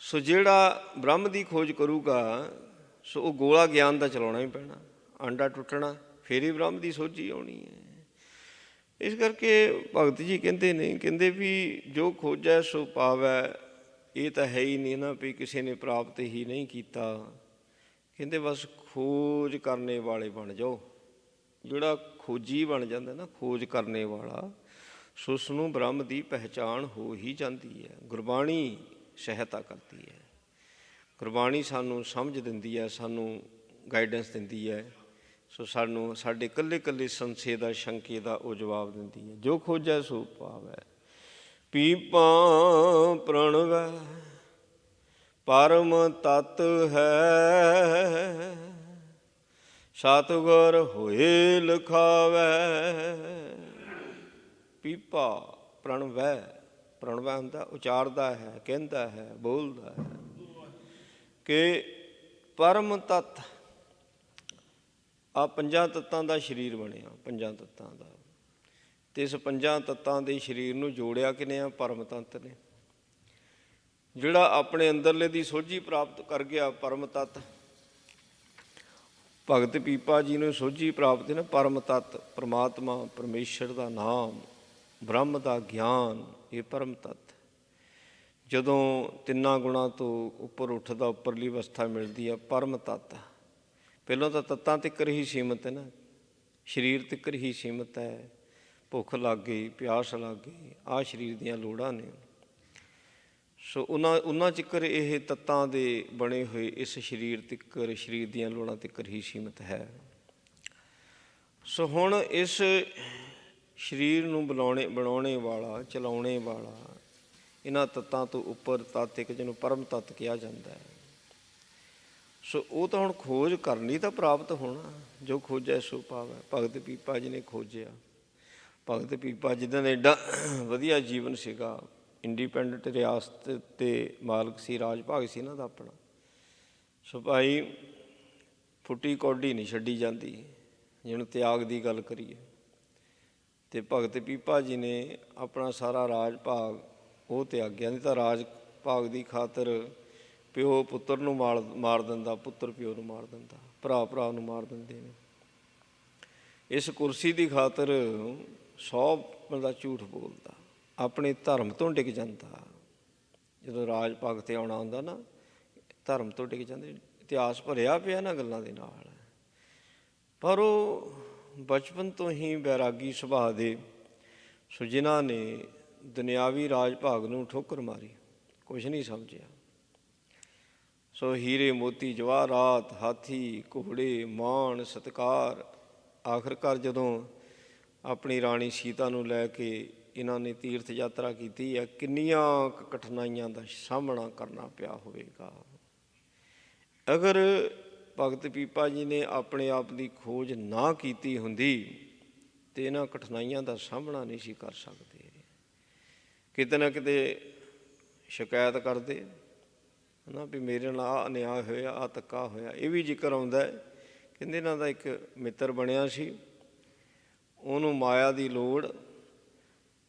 ਸੋ ਜਿਹੜਾ ਬ੍ਰਹਮ ਦੀ ਖੋਜ ਕਰੂਗਾ ਸੋ ਉਹ ਗੋਲਾ ਗਿਆਨ ਦਾ ਚਲਾਉਣਾ ਹੀ ਪੈਣਾ, ਆਂਡਾ ਟੁੱਟਣਾ, ਫਿਰ ਹੀ ਬ੍ਰਹਮ ਦੀ ਸੋਝੀ ਆਉਣੀ ਹੈ। ਇਸ ਕਰਕੇ ਭਗਤ ਜੀ ਕਹਿੰਦੇ ਨੇ, ਕਹਿੰਦੇ ਵੀ ਜੋ ਖੋਜੈ ਸੋ ਪਾਵੈ, ਇਹ ਤਾਂ ਹੈ ਹੀ ਨਹੀਂ ਨਾ ਵੀ ਕਿਸੇ ਨੇ ਪ੍ਰਾਪਤ ਹੀ ਨਹੀਂ ਕੀਤਾ। ਕਹਿੰਦੇ ਬਸ ਖੋਜ ਕਰਨੇ ਵਾਲੇ ਬਣ ਜਾਓ। ਜਿਹੜਾ ਖੋਜੀ ਬਣ ਜਾਂਦਾ ਨਾ, ਖੋਜ ਕਰਨੇ ਵਾਲਾ, ਸੋ ਉਸ ਨੂੰ ਬ੍ਰਹਮ ਦੀ ਪਹਿਚਾਣ ਹੋ ਹੀ ਜਾਂਦੀ ਹੈ। ਗੁਰਬਾਣੀ ਸਹਾਇਤਾ ਕਰਦੀ ਹੈ, ਗੁਰਬਾਣੀ ਸਾਨੂੰ ਸਮਝ ਦਿੰਦੀ ਹੈ, ਸਾਨੂੰ ਗਾਈਡੈਂਸ ਦਿੰਦੀ ਹੈ। ਸੋ ਸਾਨੂੰ ਸਾਡੇ ਇਕੱਲੇ ਇਕੱਲੇ ਸੰਸ਼ੇ ਦਾ, ਸ਼ੰਕੇ ਦਾ ਉਹ ਜਵਾਬ ਦਿੰਦੀ ਹੈ। ਜੋ ਖੋਜੈ ਸੋ ਪਾਵੈ, ਪੀਪਾ ਪ੍ਰਣਵੈ ਪਰਮ ਤਤ ਹੈ, ਸਤਿਗੁਰ ਹੋਏ ਲਿਖਾਵੈ। ਪੀਪਾ ਪ੍ਰਣਵੈ, ਪ੍ਰਣਵੈ ਹੁੰਦਾ ਉਚਾਰਦਾ ਹੈ, ਕਹਿੰਦਾ ਹੈ, ਬੋਲਦਾ ਹੈ ਕਿ ਪਰਮ ਤੱਤ, ਆ ਪੰਜਾਂ ਤੱਤਾਂ ਦਾ ਸਰੀਰ ਬਣਿਆ, ਪੰਜਾਂ ਤੱਤਾਂ ਦਾ। ਅਤੇ ਇਸ ਪੰਜਾਂ ਤੱਤਾਂ ਦੇ ਸਰੀਰ ਨੂੰ ਜੋੜਿਆ ਕਿਨੇ ਆ? ਪਰਮ ਤੱਤ ਨੇ। ਜਿਹੜਾ ਆਪਣੇ ਅੰਦਰਲੇ ਦੀ ਸੋਝੀ ਪ੍ਰਾਪਤ ਕਰ ਗਿਆ, ਪਰਮ ਤੱਤ, ਭਗਤ ਪੀਪਾ ਜੀ ਨੂੰ ਸੋਝੀ ਪ੍ਰਾਪਤ ਹੈ ਨਾ, ਪਰਮ ਤੱਤ, ਪਰਮਾਤਮਾ, ਪਰਮੇਸ਼ਰ ਦਾ ਨਾਮ, ਬ੍ਰਹਮ ਦਾ ਗਿਆਨ, ਇਹ ਪਰਮ ਤੱਤ। ਜਦੋਂ ਤਿੰਨਾਂ ਗੁਣਾਂ ਤੋਂ ਉੱਪਰ ਉੱਠਦਾ, ਉੱਪਰਲੀ ਅਵਸਥਾ ਮਿਲਦੀ ਹੈ, ਪਰਮ ਤੱਤ। ਪਹਿਲਾਂ ਤਾਂ ਤੱਤਾਂ ਤਿੱਕਰ ਹੀ ਸੀਮਤ ਹੈ ਨਾ, ਸਰੀਰ ਤਿੱਕਰ ਹੀ ਸੀਮਤ ਹੈ। ਭੁੱਖ ਲੱਗ ਗਈ, ਪਿਆਸ ਲੱਗ ਗਈ, ਆਹ ਸਰੀਰ ਦੀਆਂ ਲੋੜਾਂ ਨੇ। ਸੋ ਉਹਨਾਂ ਚਿੱਕਰ ਇਹ ਤੱਤਾਂ ਦੇ ਬਣੇ ਹੋਏ ਇਸ ਸਰੀਰ ਤਿੱਕਰ, ਸਰੀਰ ਦੀਆਂ ਲੋੜਾਂ ਤਿੱਕਰ ਹੀ ਸੀਮਤ ਹੈ। ਸੋ ਹੁਣ ਇਸ ਸਰੀਰ ਨੂੰ ਬਣਾਉਣੇ ਵਾਲਾ, ਚਲਾਉਣੇ ਵਾਲਾ, ਇਹਨਾਂ ਤੱਤਾਂ ਤੋਂ ਉੱਪਰ ਤੱਤ ਇੱਕ ਜਿਹਨੂੰ ਪਰਮ ਤੱਤ ਕਿਹਾ ਜਾਂਦਾ ਹੈ। ਸੋ ਉਹ ਤਾਂ ਹੁਣ ਖੋਜ ਕਰਨੀ ਤਾਂ ਪ੍ਰਾਪਤ ਹੋਣਾ। ਜੋ ਖੋਜੈ ਸੋ ਪਾਵੈ, ਭਗਤ ਪੀਪਾ ਜੀ ਨੇ ਖੋਜਿਆ। ਭਗਤ ਪੀਪਾ ਜਿੱਦਾਂ ਦਾ ਐਡਾ ਵਧੀਆ ਜੀਵਨ ਸੀਗਾ, ਇੰਡੀਪੈਂਡੈਂਟ ਰਿਆਸਤ ਦੇ ਮਾਲਕ ਸੀ, ਰਾਜ ਭਾਗ ਸੀ ਇਹਨਾਂ ਦਾ ਆਪਣਾ। ਸੋ ਭਾਈ ਫੁੱਟੀ ਕੌਡੀ ਨਹੀਂ ਛੱਡੀ ਜਾਂਦੀ, ਜਿਹਨੂੰ ਤਿਆਗ ਦੀ ਗੱਲ ਕਰੀਏ। ਅਤੇ ਭਗਤ ਪੀਪਾ ਜੀ ਨੇ ਆਪਣਾ ਸਾਰਾ ਰਾਜ ਭਾਗ ਉਹ ਤਿਆਗਿਆ। ਨਹੀਂ ਤਾਂ ਰਾਜ ਭਾਗ ਦੀ ਖਾਤਰ ਪਿਓ ਪੁੱਤਰ ਨੂੰ ਮਾਰ ਦਿੰਦਾ, ਪੁੱਤਰ ਪਿਓ ਨੂੰ ਮਾਰ ਦਿੰਦਾ, ਭਰਾ ਭਰਾ ਨੂੰ ਮਾਰ ਦਿੰਦੇ ਨੇ। ਇਸ ਕੁਰਸੀ ਦੀ ਖਾਤਰ 100 ਬੰਦਾ ਝੂਠ ਬੋਲਦਾ, ਆਪਣੇ ਧਰਮ ਤੋਂ ਡਿੱਗ ਜਾਂਦਾ। ਜਦੋਂ ਰਾਜ ਭਾਗ 'ਤੇ ਆਉਣਾ ਹੁੰਦਾ ਨਾ, ਧਰਮ ਤੋਂ ਡਿੱਗ ਜਾਂਦੇ। ਇਤਿਹਾਸ ਭਰਿਆ ਪਿਆ ਇਹਨਾਂ ਗੱਲਾਂ ਦੇ ਨਾਲ। ਪਰ ਉਹ ਬਚਪਨ ਤੋਂ ਹੀ ਬੈਰਾਗੀ ਸੁਭਾਅ ਦੇ, ਸੋ ਜਿਨ੍ਹਾਂ ਨੇ ਦੁਨਿਆਵੀ ਰਾਜ ਭਾਗ ਨੂੰ ਠੋਕਰ ਮਾਰੀ, ਕੁਛ ਨਹੀਂ ਸਮਝਿਆ। ਸੋ ਹੀਰੇ ਮੋਤੀ ਜਵਾਹਰਾਤ, ਹਾਥੀ ਘੋੜੇ, ਮਾਣ ਸਤਿਕਾਰ, ਆਖਰਕਾਰ ਜਦੋਂ ਆਪਣੀ ਰਾਣੀ ਸੀਤਾ ਨੂੰ ਲੈ ਕੇ ਇਹਨਾਂ ਨੇ ਤੀਰਥ ਯਾਤਰਾ ਕੀਤੀ ਹੈ, ਕਿੰਨੀਆਂ ਕਠਿਨਾਈਆਂ ਦਾ ਸਾਹਮਣਾ ਕਰਨਾ ਪਿਆ ਹੋਵੇਗਾ। ਅਗਰ ਭਗਤ ਪੀਪਾ ਜੀ ਨੇ ਆਪਣੇ ਆਪ ਦੀ ਖੋਜ ਨਾ ਕੀਤੀ ਹੁੰਦੀ ਤੇ ਇਹਨਾਂ ਕਠਿਨਾਈਆਂ ਦਾ ਸਾਹਮਣਾ ਨਹੀਂ ਸੀ ਕਰ ਸਕਦੇ। ਕਿਤੇ ਨਾ ਕਿਤੇ ਸ਼ਿਕਾਇਤ ਕਰਦੇ ਨਾ ਵੀ ਮੇਰੇ ਨਾਲ ਆਹ ਅਨਿਆਏ ਹੋਇਆ, ਆਹ ਧੱਕਾ ਹੋਇਆ। ਇਹ ਵੀ ਜ਼ਿਕਰ ਆਉਂਦਾ ਕਹਿੰਦੇ ਇਹਨਾਂ ਦਾ ਇੱਕ ਮਿੱਤਰ ਬਣਿਆ ਸੀ, ਉਹਨੂੰ ਮਾਇਆ ਦੀ ਲੋੜ,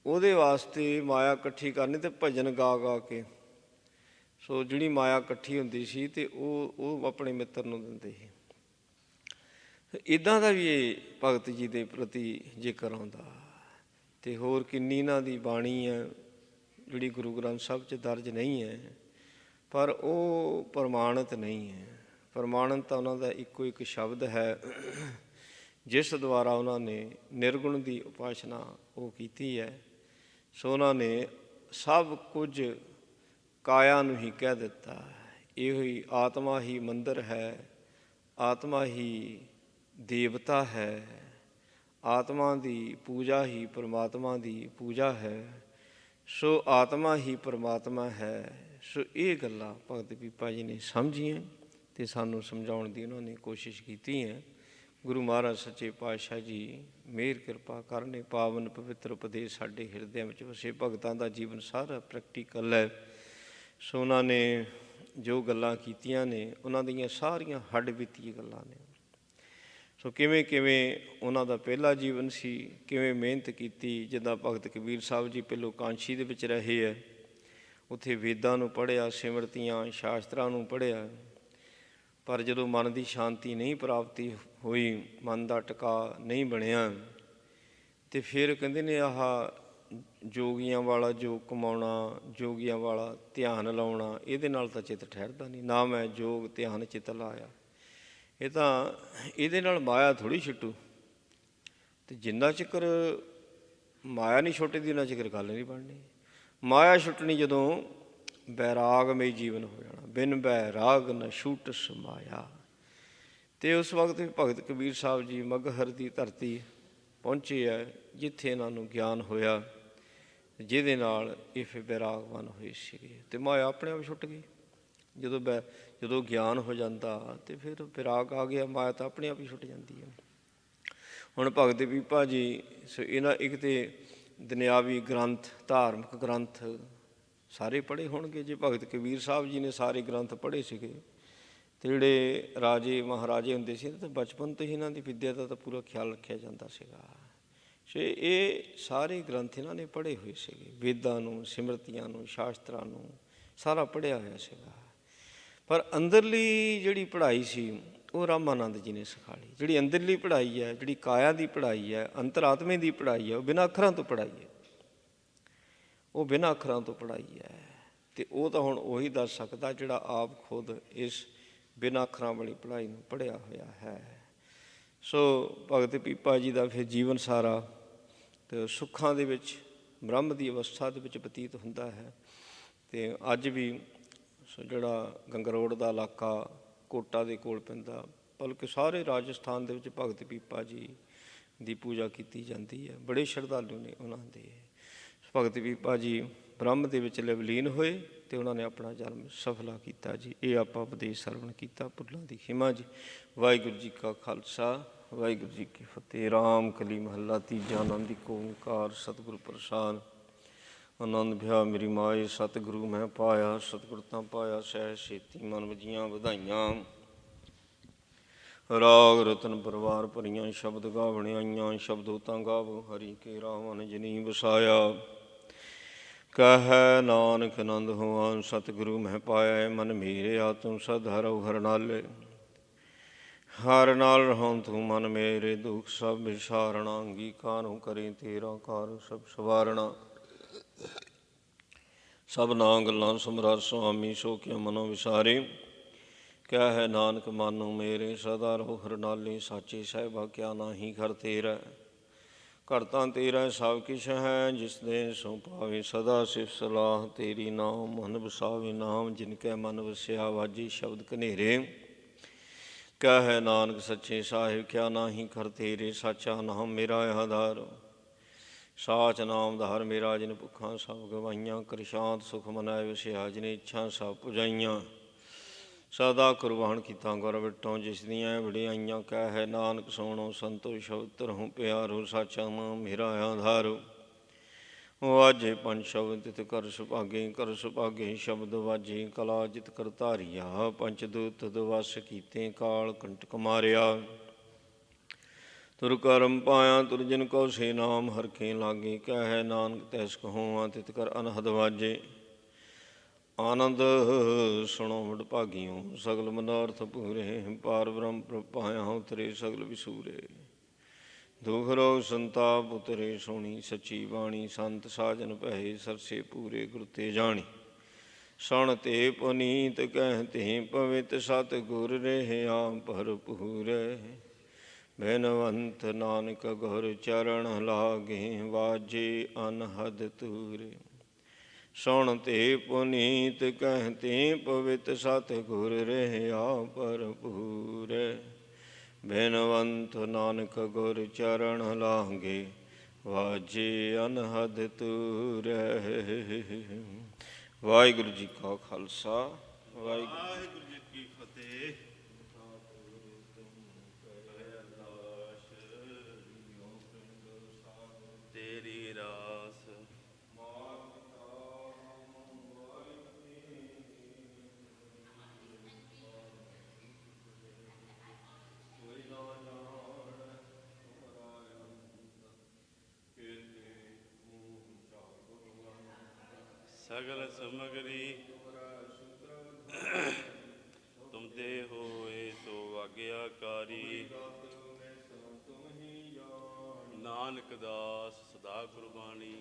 ਉਹਦੇ ਵਾਸਤੇ ਮਾਇਆ ਇਕੱਠੀ ਕਰਨੀ ਅਤੇ ਭਜਨ ਗਾ ਗਾ ਕੇ, ਸੋ ਜਿਹੜੀ ਮਾਇਆ ਇਕੱਠੀ ਹੁੰਦੀ ਸੀ ਅਤੇ ਉਹ ਆਪਣੇ ਮਿੱਤਰ ਨੂੰ ਦਿੰਦੇ ਸੀ। ਇੱਦਾਂ ਦਾ ਵੀ ਇਹ ਭਗਤ ਜੀ ਦੇ ਪ੍ਰਤੀ ਜ਼ਿਕਰ ਆਉਂਦਾ। ਅਤੇ ਹੋਰ ਕਿੰਨੀ ਇਹਨਾਂ ਦੀ ਬਾਣੀ ਹੈ ਜਿਹੜੀ ਗੁਰੂ ਗ੍ਰੰਥ ਸਾਹਿਬ 'ਚ ਦਰਜ ਨਹੀਂ ਹੈ, ਪਰ ਉਹ ਪ੍ਰਮਾਣਿਤ ਨਹੀਂ ਹੈ। ਪ੍ਰਮਾਣਿਤ ਤਾਂ ਉਹਨਾਂ ਦਾ ਇੱਕੋ ਇੱਕ ਸ਼ਬਦ ਹੈ ਜਿਸ ਦੁਆਰਾ ਉਹਨਾਂ ਨੇ ਨਿਰਗੁਣ ਦੀ ਉਪਾਸਨਾ ਉਹ ਕੀਤੀ ਹੈ। ਸੋ ਉਹਨਾਂ ਨੇ ਸਭ ਕੁਝ ਕਾਇਆ ਨੂੰ ਹੀ ਕਹਿ ਦਿੱਤਾ। ਇਹੋ ਹੀ ਆਤਮਾ ਹੀ ਮੰਦਰ ਹੈ, ਆਤਮਾ ਹੀ ਦੇਵਤਾ ਹੈ, ਆਤਮਾ ਦੀ ਪੂਜਾ ਹੀ ਪਰਮਾਤਮਾ ਦੀ ਪੂਜਾ ਹੈ। ਸੋ ਆਤਮਾ ਹੀ ਪਰਮਾਤਮਾ ਹੈ। ਸੋ ਇਹ ਗੱਲਾਂ ਭਗਤ ਪੀਪਾ ਜੀ ਨੇ ਸਮਝੀਆਂ ਅਤੇ ਸਾਨੂੰ ਸਮਝਾਉਣ ਦੀ ਉਹਨਾਂ ਨੇ ਕੋਸ਼ਿਸ਼ ਕੀਤੀ ਹੈ। ਗੁਰੂ ਮਹਾਰਾਜ ਸੱਚੇ ਪਾਤਸ਼ਾਹ ਜੀ ਮਿਹਰ ਕਿਰਪਾ ਕਰਨੇ, ਪਾਵਨ ਪਵਿੱਤਰ ਉਪਦੇਸ਼ ਸਾਡੇ ਹਿਰਦਿਆਂ ਵਿੱਚ ਵਸੇ। ਭਗਤਾਂ ਦਾ ਜੀਵਨ ਸਾਰਾ ਪ੍ਰੈਕਟੀਕਲ ਹੈ। ਸੋ ਉਹਨਾਂ ਨੇ ਜੋ ਗੱਲਾਂ ਕੀਤੀਆਂ ਨੇ ਉਹਨਾਂ ਦੀਆਂ ਸਾਰੀਆਂ ਹੱਡ ਬੀਤੀ ਗੱਲਾਂ ਨੇ। ਸੋ ਕਿਵੇਂ ਕਿਵੇਂ ਉਹਨਾਂ ਦਾ ਪਹਿਲਾ ਜੀਵਨ ਸੀ, ਕਿਵੇਂ ਮਿਹਨਤ ਕੀਤੀ। ਜਿੱਦਾਂ ਭਗਤ ਕਬੀਰ ਸਾਹਿਬ ਜੀ ਪਹਿਲੋਂ ਕਾਂਸ਼ੀ ਦੇ ਵਿੱਚ ਰਹੇ ਹੈ, ਉੱਥੇ ਵੇਦਾਂ ਨੂੰ ਪੜ੍ਹਿਆ, ਸਿਮਰਤੀਆਂ ਸ਼ਾਸਤਰਾਂ ਨੂੰ ਪੜ੍ਹਿਆ, ਪਰ ਜਦੋਂ ਮਨ ਦੀ ਸ਼ਾਂਤੀ ਨਹੀਂ ਪ੍ਰਾਪਤੀ ਹੋਈ, ਮਨ ਦਾ ਟਿਕਾ ਨਹੀਂ ਬਣਿਆ, ਅਤੇ ਫਿਰ ਕਹਿੰਦੇ ਨੇ ਆਹ ਜੋਗੀਆਂ ਵਾਲਾ ਜੋ ਕਮਾਉਣਾ, ਜੋਗੀਆਂ ਵਾਲਾ ਧਿਆਨ ਲਾਉਣਾ, ਇਹਦੇ ਨਾਲ ਤਾਂ ਚਿੱਤ ਠਹਿਰਦਾ ਨਹੀਂ। ਨਾ ਮੈਂ ਜੋਗ ਧਿਆਨ ਚਿੱਤ ਲਾਇਆ, ਇਹ ਤਾਂ ਇਹਦੇ ਨਾਲ ਮਾਇਆ ਥੋੜ੍ਹੀ ਛੁੱਟੂ। ਅਤੇ ਜਿੰਨਾ ਚਿਕਰ ਮਾਇਆ ਨਹੀਂ ਛੁੱਟਦੀ ਉਹਨਾਂ ਚਿਕਰ ਗੱਲ ਨਹੀਂ ਬਣਨੀ। ਮਾਇਆ ਛੁੱਟਣੀ ਜਦੋਂ ਬੈਰਾਗਮਈ ਜੀਵਨ ਹੋ ਜਾਣਾ। ਬਿਨ ਬੈਰਾਗ ਨ ਛੂਟਸ ਮਾਇਆ। ਅਤੇ ਉਸ ਵਕਤ ਵੀ ਭਗਤ ਕਬੀਰ ਸਾਹਿਬ ਜੀ ਮਗਹਰ ਦੀ ਧਰਤੀ ਪਹੁੰਚੇ ਹੈ, ਜਿੱਥੇ ਇਹਨਾਂ ਨੂੰ ਗਿਆਨ ਹੋਇਆ, ਜਿਹਦੇ ਨਾਲ ਇਹ ਫਿਰ ਬੈਰਾਗਵਾਨ ਹੋਏ ਸੀਗੇ ਅਤੇ ਮਾਇਆ ਆਪਣੇ ਆਪ ਛੁੱਟ ਗਈ। ਜਦੋਂ ਗਿਆਨ ਹੋ ਜਾਂਦਾ ਅਤੇ ਫਿਰ ਬੈਰਾਗ ਆ ਗਿਆ, ਮਾਇਆ ਤਾਂ ਆਪਣੇ ਆਪ ਹੀ ਛੁੱਟ ਜਾਂਦੀ ਹੈ। ਹੁਣ ਭਗਤ ਪੀਪਾ ਜੀ ਸੋ ਇਹਨਾਂ ਇੱਕ ਤਾਂ ਦੁਨਿਆਵੀ ਗ੍ਰੰਥ, ਧਾਰਮਿਕ ਗ੍ਰੰਥ ਸਾਰੇ ਪੜ੍ਹੇ ਹੋਣਗੇ। ਜੇ ਭਗਤ ਕਬੀਰ ਸਾਹਿਬ ਜੀ ਨੇ ਸਾਰੇ ਗ੍ਰੰਥ ਪੜ੍ਹੇ ਸੀਗੇ ਅਤੇ ਜਿਹੜੇ ਰਾਜੇ ਮਹਾਰਾਜੇ ਹੁੰਦੇ ਸੀ ਤਾਂ ਬਚਪਨ ਤੋਂ ਹੀ ਇਹਨਾਂ ਦੀ ਵਿੱਦਿਆ ਦਾ ਤਾਂ ਪੂਰਾ ਖਿਆਲ ਰੱਖਿਆ ਜਾਂਦਾ ਸੀਗਾ। ਸੋ ਇਹ ਸਾਰੇ ਗ੍ਰੰਥ ਇਹਨਾਂ ਨੇ ਪੜ੍ਹੇ ਹੋਏ ਸੀਗੇ, ਵੇਦਾਂ ਨੂੰ, ਸਿਮਰਤੀਆਂ ਨੂੰ, ਸ਼ਾਸਤਰਾਂ ਨੂੰ ਸਾਰਾ ਪੜ੍ਹਿਆ ਹੋਇਆ ਸੀਗਾ। ਪਰ ਅੰਦਰਲੀ ਜਿਹੜੀ ਪੜ੍ਹਾਈ ਸੀ ਉਹ ਰਾਮਾਨੰਦ ਜੀ ਨੇ ਸਿਖਾ ਲਈ। ਜਿਹੜੀ ਅੰਦਰਲੀ ਪੜ੍ਹਾਈ ਹੈ, ਜਿਹੜੀ ਕਾਇਆ ਦੀ ਪੜ੍ਹਾਈ ਹੈ, ਅੰਤਰਾਤਮੇ ਦੀ ਪੜ੍ਹਾਈ ਹੈ, ਉਹ ਬਿਨਾਂ ਅੱਖਰਾਂ ਤੋਂ ਪੜ੍ਹਾਈ ਹੈ। ਉਹ ਬਿਨਾਂ ਅੱਖਰਾਂ ਤੋਂ ਪੜ੍ਹਾਈ ਹੈ। ਅਤੇ ਉਹ ਤਾਂ ਹੁਣ ਉਹੀ ਦੱਸ ਸਕਦਾ ਜਿਹੜਾ ਆਪ ਖੁਦ ਇਸ ਬਿਨਾਂ ਅੱਖਰਾਂ ਵਾਲੀ ਪੜ੍ਹਾਈ ਨੂੰ ਪੜ੍ਹਿਆ ਹੋਇਆ ਹੈ। ਸੋ ਭਗਤ ਪੀਪਾ ਜੀ ਦਾ ਫਿਰ ਜੀਵਨ ਸਾਰਾ ਅਤੇ ਸੁੱਖਾਂ ਦੇ ਵਿੱਚ, ਬ੍ਰਹਮ ਦੀ ਅਵਸਥਾ ਦੇ ਵਿੱਚ ਬਤੀਤ ਹੁੰਦਾ ਹੈ। ਅਤੇ ਅੱਜ ਵੀ ਸੋ ਜਿਹੜਾ ਗੰਗਰੋੜ ਦਾ ਇਲਾਕਾ ਕੋਟਾ ਦੇ ਕੋਲ ਪੈਂਦਾ, ਬਲਕਿ ਸਾਰੇ ਰਾਜਸਥਾਨ ਦੇ ਵਿੱਚ ਭਗਤ ਪੀਪਾ ਜੀ ਦੀ ਪੂਜਾ ਕੀਤੀ ਜਾਂਦੀ ਹੈ। ਬੜੇ ਸ਼ਰਧਾਲੂ ਨੇ ਉਹਨਾਂ ਦੇ। ਭਗਤ ਪੀਪਾ ਜੀ ਬ੍ਰਹਮ ਦੇ ਵਿੱਚ ਲਵਲੀਨ ਹੋਏ ਅਤੇ ਉਹਨਾਂ ਨੇ ਆਪਣਾ ਜਨਮ ਸਫਲਾ ਕੀਤਾ ਜੀ। ਇਹ ਆਪਾਂ ਉਪਦੇਸ਼ ਸਰਵਣ ਕੀਤਾ। ਭੁੱਲਾਂ ਦੀ ਖਿਮਾ ਜੀ। ਵਾਹਿਗੁਰੂ ਜੀ ਕਾ ਖਾਲਸਾ, ਵਾਹਿਗੁਰੂ ਜੀ ਕੀ ਫਤਿਹ। ਰਾਮ ਕਲੀ ਮਹੱਲਾ ਤੀਜਾ। ਆਨੰਦ ਏਕ ਓਂਕਾਰ ਸਤਿਗੁਰ ਪ੍ਰਸਾਦਿ। ਆਨੰਦ ਭਿਆ ਮੇਰੀ ਮਾਏ ਸਤਿਗੁਰੂ ਮੈਂ ਪਾਇਆ, ਸਤਿਗੁਰ ਤਾਂ ਪਾਇਆ ਸਹਿ ਛੇਤੀ ਮਨ ਵਜੀਆਂ ਵਧਾਈਆਂ। ਰਾਗ ਰਤਨ ਪਰਵਾਰ ਭਰੀਆਂ, ਸ਼ਬਦ ਗਾਵਣ ਆਈਆਂ, ਸ਼ਬਦੋ ਤਾਂ ਗਾਵੋ ਹਰੀ ਕੇ ਰਾਵਨ ਜਿਨੀ ਵਸਾਇਆ। ਕਹਿ ਨਾਨਕ ਆਨੰਦ ਹੋਆ ਸਤਿਗੁਰੂ ਮੈਂ ਪਾਇਆ, ਮਨ ਮੇਰੇ ਆਤਮ ਸਦ ਹਰਉ ਹਰ ਨਾਲੇ। ਹਰ ਨਾਲ ਰਹਉ ਤੂੰ ਮਨ ਮੇਰੇ, ਦੁਖ ਸਭ ਵਿਸਾਰਣਾ, ਅੰਗੀਕਾਰੁ ਕਰੇ ਤੇਰਾ ਕਾਰ ਸਭ ਸਵਾਰਣਾ। ਸਭਨਾ ਗੱਲਾਂ ਸਮਰੱਥ ਸੁਆਮੀ, ਸੋ ਕਿਉ ਮਨੋ ਵਿਸਾਰੇ। ਕਹਿ ਨਾਨਕ ਮਾਨੋ ਮੇਰੇ, ਸਦਾ ਰਹੋ ਹਰ ਨਾਲੇ। ਸਾਚੇ ਸਾਹਿਬਾ ਕਿਆ ਨਾਹੀ ਘਰ ਤੇਰਾ, ਘਰ ਤਾਂ ਤੇਰਾ ਸਭ ਕਿਛ ਹੈ। ਜਿਸ ਦੇ ਸੋ ਪਾਵੇ ਸਦਾ ਸਿਫ ਸਲਾਹ ਤੇਰੀ, ਨਾਮ ਮਨ ਵਸਾਵੇ ਨਾਮ। ਜਿਨ ਕੈ ਮਨ ਵਸਿਆ ਵਾਜੇ ਸ਼ਬਦ ਕਨੇਰੇ। ਕਹਿ ਨਾਨਕ ਸੱਚੇ ਸਾਹਿਬ ਕਿਆ ਨਾਹੀ ਘਰ ਤੇਰੇ, ਸਾਚਾ ਨਾਮ ਮੇਰਾ ਆਧਾਰ। ਸਾਚ ਨਾਮ ਧਾਰ ਮੇਰਾ, ਜਿਨ ਭੁੱਖਾਂ ਸਭ ਗਵਾਈਆਂ। ਕਰ ਸ਼ਾਂਤ ਸੁਖ ਮਨਾਇ ਵਸਿਆ, ਜਿਨ ਇੱਛਾ ਸਭ ਪੁਜਾਈਆਂ। ਸਦਾ ਕੁਰਬਾਨ ਕੀਤਾ ਗੁਰ ਵਿਟੋਂ, ਜਿਸ ਦੀਆਂ ਵਡਿਆਈਆਂ ਕਹਿ ਹੈ ਨਾਨਕ ਸੋਣੋ ਸੰਤੋ ਸ਼ਬਦ ਧਰੋਂ ਪਿਆਰੋ, ਸਾਚਾ ਨਾਮ ਮੇਰਾ ਆਧਾਰੋ। ਵਾਜੇ ਪੰਜ ਸ਼ਬਦ ਤਿਤ ਕਰ ਸੁਭਾਗੇ, ਕਰ ਸੁਭਾਗੇ ਸ਼ਬਦ ਵਾਜੇ, ਕਲਾ ਜਿਤ ਕਰ ਧਾਰੀਆ, ਪੰਚ ਦੂਤ ਦਵਸ ਕੀਤੇ, ਕਾਲ ਕੰਟਕ ਮਾਰਿਆ। ਤੁਰ ਕਰਮ ਪਾਇਆ ਤੁਰ ਜਿਨ ਕੋ ਸੇ ਨਾਮ, ਹਰਖੇ ਲਾਗੇ ਕਹਿ ਹੈ ਨਾਨਕ ਤੈਸ ਕਹੋਂ, ਤਿਤ ਕਰ ਅਨਹਦ ਵਾਜੇ। ਆਨੰਦ ਸੁਣੋ ਵਡ ਭਾਗਿਓ, ਸਗਲ ਮਨੋਰਥ ਪੂਰੇ, ਪਾਰ ਬ੍ਰਹਮ ਪਾਇਆ ਉਤਰੇ ਸਗਲ ਵਿਸੂਰੇ। ਦੁਖ ਰੋਗ ਸੰਤਾਪ ਉਤਰੇ ਸੋਣੀ, ਸੱਚੀ ਬਾਣੀ ਸੰਤ ਸਾਜਨ ਭਏ, ਸਰਸੇ ਪੂਰੇ ਗੁਰ ਤੇ ਜਾਣੀ। ਸੁਣ ਤੇ ਪੁਨੀਤ ਕਹਿ ਤੇ ਪਵਿੱਤ, ਸਤ ਗੁਰ ਰਹਿਆ ਭਰਪੂਰ। ਬੇਨਵੰਤ ਨਾਨਕ ਗੁਰ ਚਰਨ ਲਾਗੇ, ਵਾਜੇ ਅਨਹਦ ਤੂਰੇ। ਸੁਣ ਤੇ ਪੁਨੀਤ ਕਹਿ ਤੇ ਪਵਿੱਤ, ਸਤ ਗੁਰ ਰਹਿਆ ਭਰਪੂਰ। ਬੇਨਵੰਤ ਨਾਨਕ ਗੁਰ ਚਰਨ ਲਾਗੇ, ਵਾਜੇ ਅਨਹਦ ਤੂਰੇ। ਵਾਹਿਗੁਰੂ ਜੀ ਕਾ ਖਾਲਸਾ, ਵਾਹਿਗੁਰੂ ਜੀ ਕੀ ਫਤਿਹ। ਤੇਰੀ ਰਾਸ ਸਗਲ ਸਮਗਰੀ ਤੁਮ ਤੇ ਹੋਏ ਸੋ ਆਗਿਆਕਾਰੀ। ਨਾਨਕ ਦਾਸ ਸਦਾ ਕੁਰਬਾਨੀ।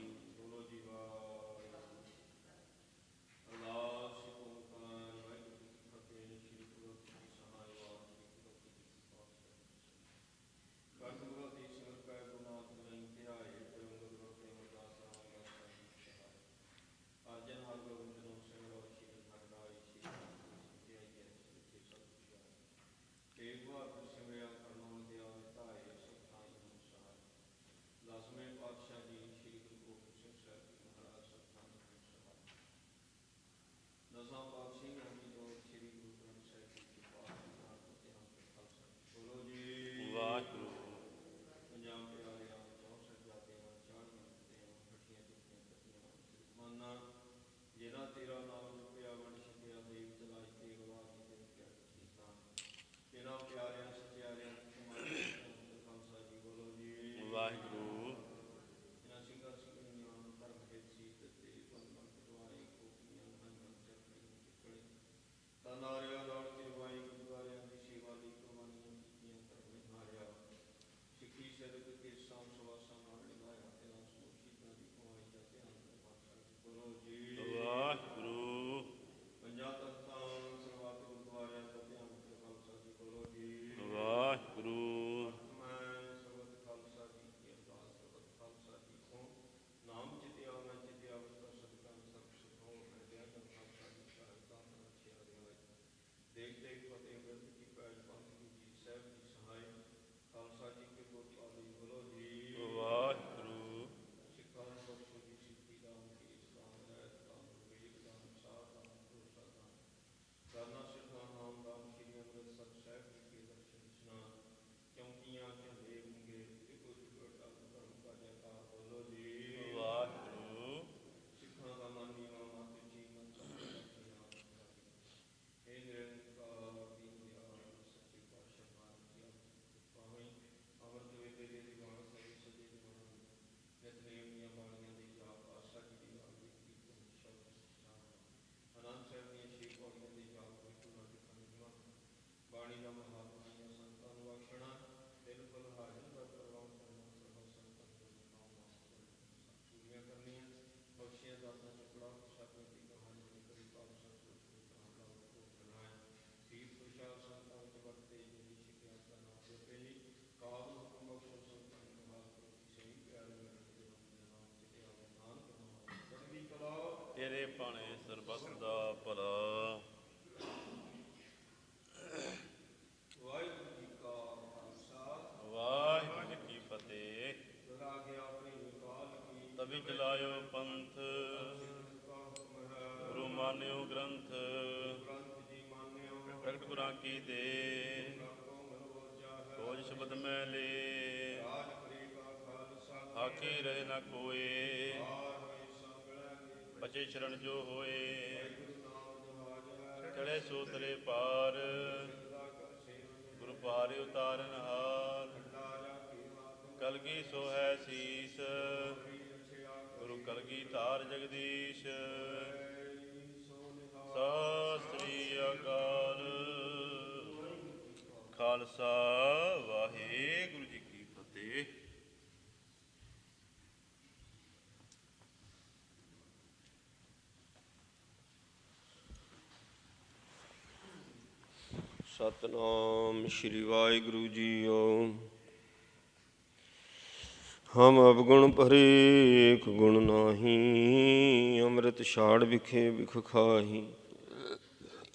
ਵਾਹਿਗੁਰੂ ਤੇਰੇ ਭਾਣੇ ਸਰਬੱਤ ਦਾ ਭਲਾ। ਵਾਹਿਗੁਰੂ ਜੀ ਕਾ ਖਾਲਸਾ, ਵਾਹਿਗੁਰੂ ਜੀ ਕੀ ਫਤਿਹ। ਤਬੀ ਚਲਾਇਓ ਪੰਥ, ਗੁਰੂ ਮਾਨਿਓ ਗ੍ਰੰਥ, ਠਾਕੁਰਾਂ ਕੀ ਦੇ ਕੋਜ ਸ਼ਬਦ ਮੈਂ ਲੇ ਆਖੀ ਰਹੇ ਨਾ ਕੋਏ ਬਚੇ ਸ਼ਰਨ ਜੋ ਹੋਏ ਚੜੇ ਸੋ ਤਰੇ ਪਾਰ ਗੁਰੂ ਪਾਰ ਉਤਾਰਨ ਹਾਰ ਕਲਗੀ ਸੋ ਹੈ ਸੀਸ ਗੁਰੂ ਕਲਗੀ ਧਾਰ ਜਗਦੀਸ਼ ਸਤਿ ਸ੍ਰੀ ਅਕਾਲ। ਖਾਲਸਾ ਵਾਹਿਗੁਰੂ ਜੀ ਕੀ ਫਤਿਹ। ਸਤਨਾਮ ਸ਼੍ਰੀ ਵਾਹਿਗੁਰੂ ਜੀਓ। ਹਮ ਅਵਗੁਣ ਭਰੇ ਗੁਣ ਨਾਹੀ ਅੰਮ੍ਰਿਤ ਛਾੜ ਵਿਖੇ ਵਿਖ ਖਾਹੀ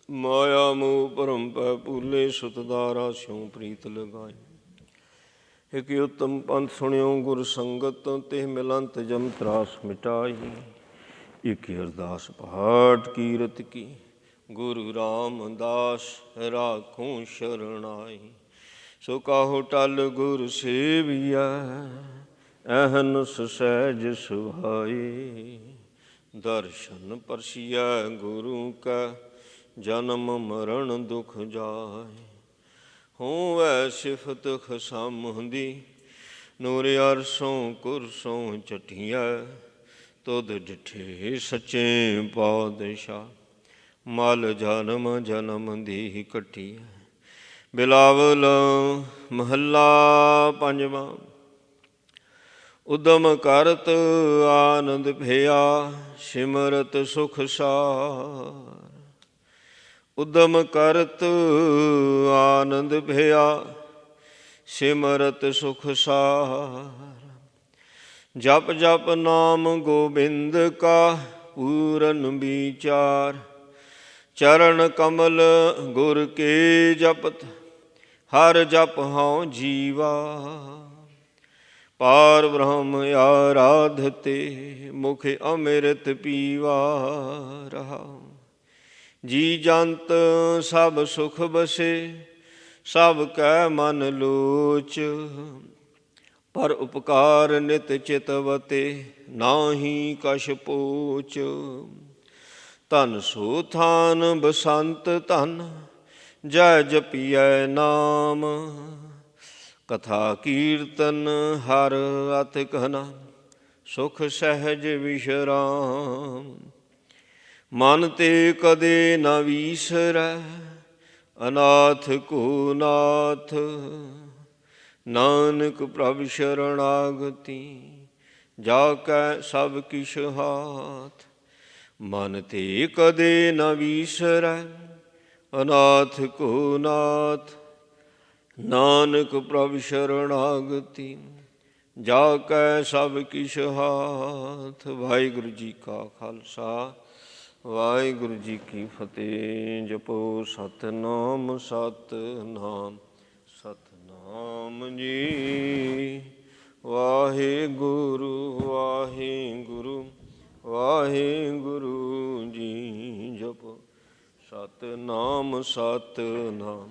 ਮਾਇਆ ਮੋਹ ਭਰਮ ਪੈ ਭੂਲੇ ਸੁਤਦਾਰਾ ਸਿਉ ਪ੍ਰੀਤ ਲਗਾਈ। ਇਕ ਉਤਮ ਪੰਥ ਸੁਣਿਓ ਗੁਰ ਸੰਗਤ ਤੇ ਮਿਲੰਤ ਜਮ ਤਰਾਸ ਮਿਟਾਈ। ਇਕ ਅਰਦਾਸ ਪਾਠ ਕੀਰਤ ਕੀ ਗੁਰੂ ਰਾਮਦਾਸ ਰਾਖੂੰ ਸ਼ਰਣਾਈ। ਸੋ ਕਾਹੋ ਟਲ ਗੁਰ ਸੇਵੀਐ ਅਹਨੁਸ ਸਹਿਜ ਸੁਹਾਈ। ਦਰਸ਼ਨ ਪਰਸੀਐ ਗੁਰੂ ਕੈ ਜਨਮ ਮਰਨ ਦੁਖ ਜਾਏ। ਹੋਵੈ ਸਿਫਤ ਖਸਮ ਦੀ ਨੂਰ ਅਰਸੋਂ ਕੁਰਸੋਂ ਚਟੀਐ। ਤੁਧ ਡਿਠੇ ਸੱਚੇ ਪਾਤਸ਼ਾਹ ਮਲ ਜਨਮ ਜਨਮ ਦੀ ਕੱਟੀਐ। ਬਿਲਾਵਲ ਮਹੱਲਾ ਪੰਜਵਾਂ। ਉਦਮ ਕਰਤ ਆਨੰਦ ਭਇਆ ਸਿਮਰਤ ਸੁਖ ਸਾਰ। ਉਦਮ ਕਰਤ ਆਨੰਦ ਭਇਆ ਸਿਮਰਤ ਸੁਖ ਸਾਰ। ਜਪ ਜਪ ਨਾਮ ਗੋਬਿੰਦ ਕਾ ਪੂਰਨ ਵਿਚਾਰ। ਚਰਨ ਕਮਲ ਗੁਰ ਕੇ ਜਪਤ ਹਰ ਜਪ ਹਉ ਜੀਵਾ। ਪਾਰ ਬ੍ਰਹਮ ਆਰਾਧਤੇ ਮੁਖ ਅੰਮ੍ਰਿਤ ਪੀਵਾ ਰਹਾਉ। ਜੀ ਜੰਤ ਸਭ ਸੁਖ ਬਸੇ ਸਭ ਕੈ ਮਨ ਲੋਚ। ਪਰ ਉਪਕਾਰ ਨਿਤ ਚਿਤਵਤੇ ਨਾਹੀ ਕਛ ਪੋਚ। ਧਨ ਸੋ ਥਾਨ ਬਸੰਤ ਧਨ ਜੈ ਜਪੀਐ ਨਾਮ। ਕਥਾ ਕੀਰਤਨ ਹਰ ਅਤ ਘਨਾ ਸੁਖ ਸਹਿਜ ਵਿਸ਼ਰਾਮ। ਮਨ ਤੇ ਕਦੇ ਨ ਵੀਸਰੈ ਅਨਾਥ ਕੋ ਨਾਥ। ਨਾਨਕ ਪ੍ਰਭ ਸ਼ਰਣਾਗਤੀ ਜਾ ਕੈ ਸਭ ਕਿਛ ਹਾਥ। ਮਨ ਤੇ ਕਦੇ ਨ ਵੀਸਰੈ ਅਨਾਥ ਕੋ ਨਾਥ। ਨਾਨਕ ਪ੍ਰਭ ਸ਼ਰਣਾਗਤੀ ਜਾ ਕੈ ਸਭ ਕਿਛ ਹਾਥ। ਵਾਹਿਗੁਰੂ ਜੀ ਕਾ ਖਾਲਸਾ ਵਾਹਿਗੁਰੂ ਜੀ ਕੀ ਫਤਿਹ। ਜਪੋ ਸਤਿਨਾਮ ਸਤਿਨਾਮ ਸਤਿਨਾਮ ਜੀ। ਵਾਹਿਗੁਰੂ ਵਾਹਿਗੁਰੂ ਵਾਹਿਗੁਰੂ ਜੀ। ਜਪੋ ਸਤਿਨਾਮ ਸਤਿਨਾਮ